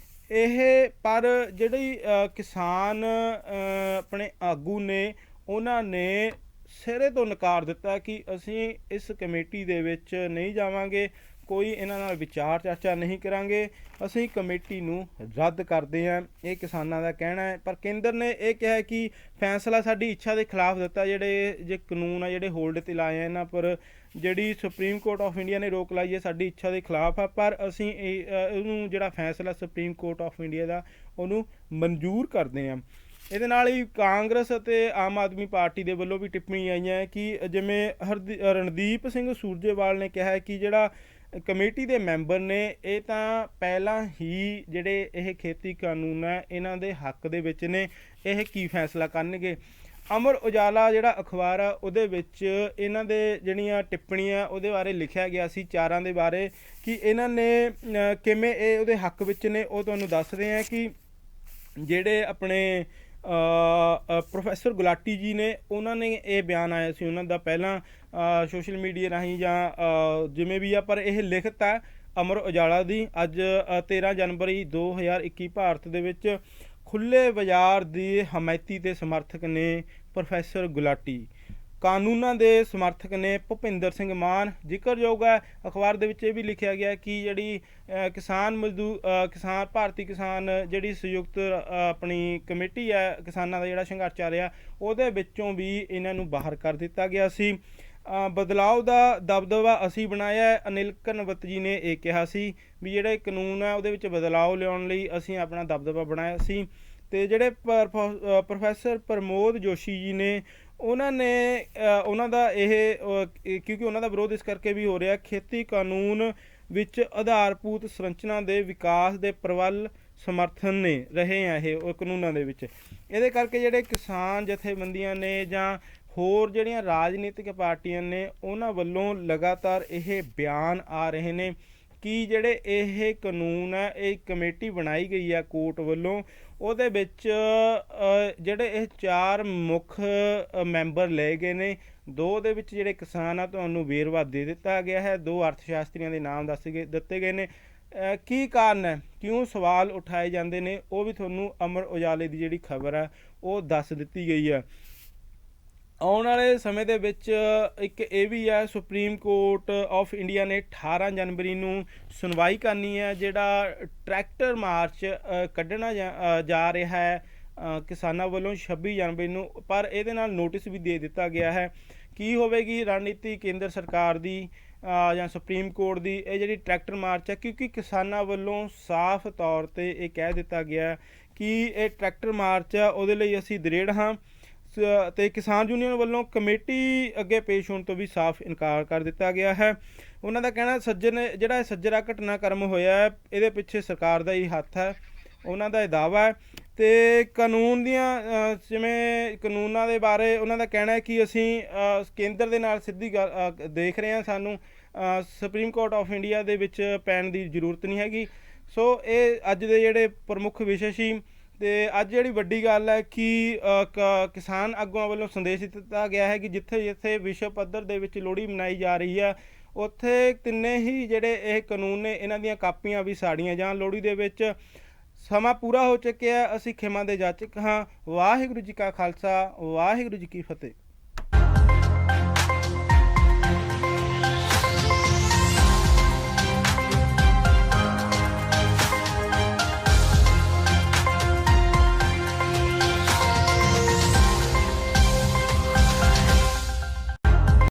ਇਹ ਪਰ ਜਿਹੜੀ ਕਿਸਾਨ ਆਪਣੇ ਆਗੂ ਨੇ ਉਹਨਾਂ ਨੇ ਸਿਰੇ ਤੋਂ ਨਕਾਰ ਦਿੱਤਾ ਕਿ ਅਸੀਂ ਇਸ ਕਮੇਟੀ ਦੇ ਵਿੱਚ ਨਹੀਂ ਜਾਵਾਂਗੇ, ਕੋਈ ਇਹਨਾਂ ਨਾਲ ਵਿਚਾਰ ਚਰਚਾ ਨਹੀਂ ਕਰਾਂਗੇ, ਅਸੀਂ ਕਮੇਟੀ ਨੂੰ ਰੱਦ ਕਰਦੇ ਹਾਂ, ਇਹ ਕਿਸਾਨਾਂ ਦਾ ਕਹਿਣਾ ਹੈ। ਪਰ ਕੇਂਦਰ ਨੇ ਇਹ ਕਿਹਾ ਕਿ ਫੈਸਲਾ ਸਾਡੀ ਇੱਛਾ ਦੇ ਖਿਲਾਫ ਦਿੱਤਾ, ਜਿਹੜੇ ਕਾਨੂੰਨ ਆ ਜਿਹੜੇ ਹੋਲਡ 'ਤੇ ਲਾਏ ਆ ਇਹਨਾਂ ਪਰ ਜਿਹੜੀ ਸੁਪਰੀਮ ਕੋਰਟ ਆਫ ਇੰਡੀਆ ਨੇ ਰੋਕ ਲਾਈ ਹੈ ਸਾਡੀ ਇੱਛਾ ਦੇ ਖਿਲਾਫ ਆ, ਪਰ ਅਸੀਂ ਉਹਨੂੰ ਜਿਹੜਾ ਫੈਸਲਾ ਸੁਪਰੀਮ ਕੋਰਟ ਆਫ ਇੰਡੀਆ ਦਾ ਉਹਨੂੰ ਮਨਜ਼ੂਰ ਕਰਦੇ ਹਾਂ। ਇਹਦੇ ਨਾਲ ਹੀ ਕਾਂਗਰਸ ਅਤੇ ਆਮ ਆਦਮੀ ਪਾਰਟੀ ਦੇ ਵੱਲੋਂ ਵੀ ਟਿੱਪਣੀ ਆਈਆਂ ਹੈ ਕਿ ਜਿਵੇਂ ਰਣਦੀਪ ਸਿੰਘ ਸੂਰਜੇਵਾਲ ਨੇ ਕਿਹਾ ਕਿ ਜਿਹੜਾ ਕਮੇਟੀ ਦੇ ਮੈਂਬਰ ਨੇ ਇਹ ਤਾਂ ਪਹਿਲਾਂ ਹੀ ਜਿਹੜੇ ਇਹ ਖੇਤੀ ਕਾਨੂੰਨ ਹੈ ਇਹਨਾਂ ਦੇ ਹੱਕ ਦੇ ਵਿੱਚ ਨੇ, ਇਹ ਕੀ ਫੈਸਲਾ ਕਰਨਗੇ। ਅਮਰ ਉਜਾਲਾ ਜਿਹੜਾ ਅਖਬਾਰ ਆ ਉਹਦੇ ਵਿੱਚ ਇਹਨਾਂ ਦੇ ਜਿਹੜੀਆਂ ਟਿੱਪਣੀਆਂ ਉਹਦੇ ਬਾਰੇ ਲਿਖਿਆ ਗਿਆ ਸੀ 4 ਦੇ ਬਾਰੇ ਕਿ ਇਹਨਾਂ ਨੇ ਕਿਵੇਂ ਇਹ ਉਹਦੇ ਹੱਕ ਵਿੱਚ ਨੇ। ਉਹ ਤੁਹਾਨੂੰ ਦੱਸਦੇ ਆ ਕਿ ਜਿਹੜੇ ਆਪਣੇ ਪ੍ਰੋਫੈਸਰ ਗੁਲਾਟੀ ਜੀ ਨੇ ਉਹਨਾਂ ਨੇ ਇਹ ਬਿਆਨ ਆਇਆ ਸੀ ਉਹਨਾਂ ਦਾ ਪਹਿਲਾਂ ਸੋਸ਼ਲ ਮੀਡੀਆ ਰਾਹੀਂ ਜਾਂ ਜਿਵੇਂ ਵੀ ਆ, ਪਰ ਇਹ ਲਿਖਤ ਹੈ ਅਮਰ ਉਜਾਲਾ ਦੀ। ਅੱਜ 13 ਜਨਵਰੀ 2021 ਭਾਰਤ ਦੇ ਵਿੱਚ ਖੁੱਲ੍ਹੇ ਬਾਜ਼ਾਰ ਦੀ ਹਮਾਇਤੀ ਤੇ ਸਮਰਥਕ ਨੇ ਪ੍ਰੋਫੈਸਰ ਗੁਲਾਟੀ, ਕਾਨੂੰਨਾਂ ਦੇ ਸਮਰਥਕ ਨੇ ਭੁਪਿੰਦਰ ਸਿੰਘ ਮਾਨ। ਜ਼ਿਕਰਯੋਗ ਹੈ ਅਖਬਾਰ ਦੇ ਵਿੱਚ ਇਹ ਵੀ ਲਿਖਿਆ ਗਿਆ ਕਿ ਜਿਹੜੀ ਭਾਰਤੀ ਕਿਸਾਨ ਜਿਹੜੀ ਸੰਯੁਕਤ ਆਪਣੀ ਕਮੇਟੀ ਹੈ ਕਿਸਾਨਾਂ ਦਾ ਜਿਹੜਾ ਸੰਘਰਸ਼ ਚੱਲ ਰਿਹਾ ਉਹਦੇ ਵਿੱਚੋਂ ਵੀ ਇਹਨਾਂ ਨੂੰ ਬਾਹਰ ਕਰ ਦਿੱਤਾ ਗਿਆ ਸੀ। ਬਦਲਾਅ ਦਾ ਦਬਦਬਾ ਅਸੀਂ ਬਣਾਇਆ ਹੈ, ਅਨਿਲ ਘਣਵੱਤ ਜੀ ਨੇ ਇਹ ਕਿਹਾ ਸੀ ਵੀ ਜਿਹੜੇ ਕਾਨੂੰਨ ਹੈ ਉਹਦੇ ਵਿੱਚ ਬਦਲਾਅ ਲਿਆਉਣ ਲਈ ਅਸੀਂ ਆਪਣਾ ਦਬਦਬਾ ਬਣਾਇਆ ਸੀ। ਅਤੇ ਜਿਹੜੇ ਪ੍ਰੋਫੈਸਰ ਪ੍ਰਮੋਦ ਜੋਸ਼ੀ ਜੀ ਨੇ ਉਹਨਾਂ ਦਾ ਇਹ ਕਿਉਂਕਿ ਉਹਨਾਂ ਦਾ ਵਿਰੋਧ ਇਸ ਕਰਕੇ ਵੀ ਹੋ ਰਿਹਾ ਖੇਤੀ ਕਾਨੂੰਨ ਵਿੱਚ ਆਧਾਰਭੂਤ ਸੰਰਚਨਾ ਦੇ ਵਿਕਾਸ ਦੇ ਪ੍ਰਬਲ ਸਮਰਥਨ ਨੇ ਰਹੇ ਆ ਇਹ ਕਾਨੂੰਨਾਂ ਦੇ ਵਿੱਚ। ਇਹਦੇ ਕਰਕੇ ਜਿਹੜੇ ਕਿਸਾਨ ਜਥੇਬੰਦੀਆਂ ਨੇ ਜਾਂ ਹੋਰ ਜਿਹੜੀਆਂ ਰਾਜਨੀਤਿਕ ਪਾਰਟੀਆਂ ਨੇ ਉਹਨਾਂ ਵੱਲੋਂ ਲਗਾਤਾਰ ਇਹ ਬਿਆਨ ਆ ਰਹੇ ਨੇ ਕਿ ਜਿਹੜੇ ਇਹ ਕਾਨੂੰਨ ਹੈ ਇਹ ਕਮੇਟੀ ਬਣਾਈ ਗਈ ਹੈ ਕੋਰਟ ਵੱਲੋਂ ਉਹਦੇ ਵਿੱਚ ਜਿਹੜੇ ਇਹ 4 ਮੁੱਖ ਮੈਂਬਰ ਲਏ ਗਏ ਨੇ। 2 ਦੇ ਵਿੱਚ ਜਿਹੜੇ ਕਿਸਾਨ ਆ ਤੁਹਾਨੂੰ ਵੇਰਵਾ ਦੇ ਦਿੱਤਾ ਗਿਆ ਹੈ, 2 ਅਰਥ ਸ਼ਾਸਤਰੀਆਂ ਦੇ ਨਾਮ ਦਿੱਤੇ ਗਏ ਨੇ। ਕੀ ਕਾਰਨ ਹੈ, ਕਿਉਂ ਸਵਾਲ ਉਠਾਏ ਜਾਂਦੇ ਨੇ, ਉਹ ਵੀ ਤੁਹਾਨੂੰ ਅਮਰ ਉਜਾਲੇ ਦੀ ਜਿਹੜੀ ਖਬਰ ਹੈ ਉਹ ਦੱਸ ਦਿੱਤੀ ਗਈ ਹੈ। ਆਉਣ ਵਾਲੇ ਸਮੇਂ ਦੇ ਵਿੱਚ ਇੱਕ ਇਹ ਵੀ ਹੈ, ਸੁਪਰੀਮ ਕੋਰਟ ਆਫ ਇੰਡੀਆ ਨੇ 18 ਜਨਵਰੀ ਨੂੰ ਸੁਣਵਾਈ ਕਰਨੀ ਹੈ ਜਿਹੜਾ ਟਰੈਕਟਰ ਮਾਰਚ ਕੱਢਣਾ ਜਾ ਰਿਹਾ ਹੈ ਕਿਸਾਨਾਂ ਵੱਲੋਂ 26 ਜਨਵਰੀ ਨੂੰ। ਪਰ ਇਹਦੇ ਨਾਲ ਨੋਟਿਸ ਵੀ ਦੇ ਦਿੱਤਾ ਗਿਆ ਹੈ। ਕੀ ਹੋਵੇਗੀ ਰਣਨੀਤੀ ਕੇਂਦਰ ਸਰਕਾਰ ਦੀ ਜਾਂ ਸੁਪਰੀਮ ਕੋਰਟ ਦੀ ਇਹ ਜਿਹੜੀ ਟਰੈਕਟਰ ਮਾਰਚ ਹੈ, ਕਿਉਂਕਿ ਕਿਸਾਨਾਂ ਵੱਲੋਂ ਸਾਫ਼ ਤੌਰ 'ਤੇ ਇਹ ਕਹਿ ਦਿੱਤਾ ਗਿਆ ਕਿ ਇਹ ਟਰੈਕਟਰ ਮਾਰਚ ਹੈ ਉਹਦੇ ਲਈ ਅਸੀਂ ਦ੍ਰਿੜ ਹਾਂ ਤੇ ਕਿਸਾਨ ਯੂਨੀਅਨ ਵੱਲੋਂ ਕਮੇਟੀ ਅੱਗੇ ਪੇਸ਼ ਹੋਣ ਤੋਂ ਵੀ ਸਾਫ਼ ਇਨਕਾਰ ਕਰ ਦਿੱਤਾ ਗਿਆ ਹੈ। ਉਹਨਾਂ ਦਾ ਕਹਿਣਾ ਜਿਹੜਾ ਇਹ ਸੱਜਰਾ ਘਟਨਾਕ੍ਰਮ ਹੋਇਆ ਹੈ ਇਹਦੇ ਪਿੱਛੇ ਸਰਕਾਰ ਦਾ ਹੀ ਹੱਥ ਹੈ, ਉਹਨਾਂ ਦਾ ਇਹ ਦਾਅਵਾ ਹੈ। ਤੇ ਕਾਨੂੰਨ ਦੀਆਂ ਜਿਵੇਂ ਕਾਨੂੰਨਾਂ ਦੇ ਬਾਰੇ ਉਹਨਾਂ ਦਾ ਕਹਿਣਾ ਹੈ ਕਿ ਅਸੀਂ ਕੇਂਦਰ ਦੇ ਨਾਲ ਸਿੱਧੀ ਦੇਖ ਰਹੇ ਹਾਂ, ਸਾਨੂੰ ਸੁਪਰੀਮ ਕੋਰਟ ਆਫ ਇੰਡੀਆ ਦੇ ਵਿੱਚ ਪੈਣ ਦੀ ਜ਼ਰੂਰਤ ਨਹੀਂ ਹੈਗੀ। ਸੋ ਇਹ ਅੱਜ ਦੇ ਜਿਹੜੇ ਪ੍ਰਮੁੱਖ ਵਿਸ਼ੇ ਸੀ। ਤੇ ਅੱਜ ਜਿਹੜੀ ਵੱਡੀ ਗੱਲ ਹੈ ਕਿ ਕਿਸਾਨ ਆਗੂਆਂ ਵੱਲੋਂ ਸੰਦੇਸ਼ ਦਿੱਤਾ ਗਿਆ ਹੈ ਕਿ ਜਿੱਥੇ ਜਿੱਥੇ ਵਿਸ਼ਵ ਪੱਧਰ ਦੇ ਵਿੱਚ ਲੋਹੜੀ ਮਨਾਈ ਜਾ ਰਹੀ ਹੈ ਉੱਥੇ ਤਿੰਨੇ ਹੀ ਜਿਹੜੇ ਇਹ ਕਾਨੂੰਨ ਨੇ ਇਹਨਾਂ ਦੀਆਂ ਕਾਪੀਆਂ ਵੀ ਸਾੜੀਆਂ ਜਾਣ। ਲੋਹੜੀ ਦੇ ਵਿੱਚ ਸਮਾਂ ਪੂਰਾ ਹੋ ਚੁੱਕਿਆ, ਅਸੀਂ ਖਿਮਾ ਦੇ ਜਾਚਕ ਹਾਂ। ਵਾਹਿਗੁਰੂ ਜੀ ਕਾ ਖਾਲਸਾ, ਵਾਹਿਗੁਰੂ ਜੀ ਕੀ ਫਤਿਹ।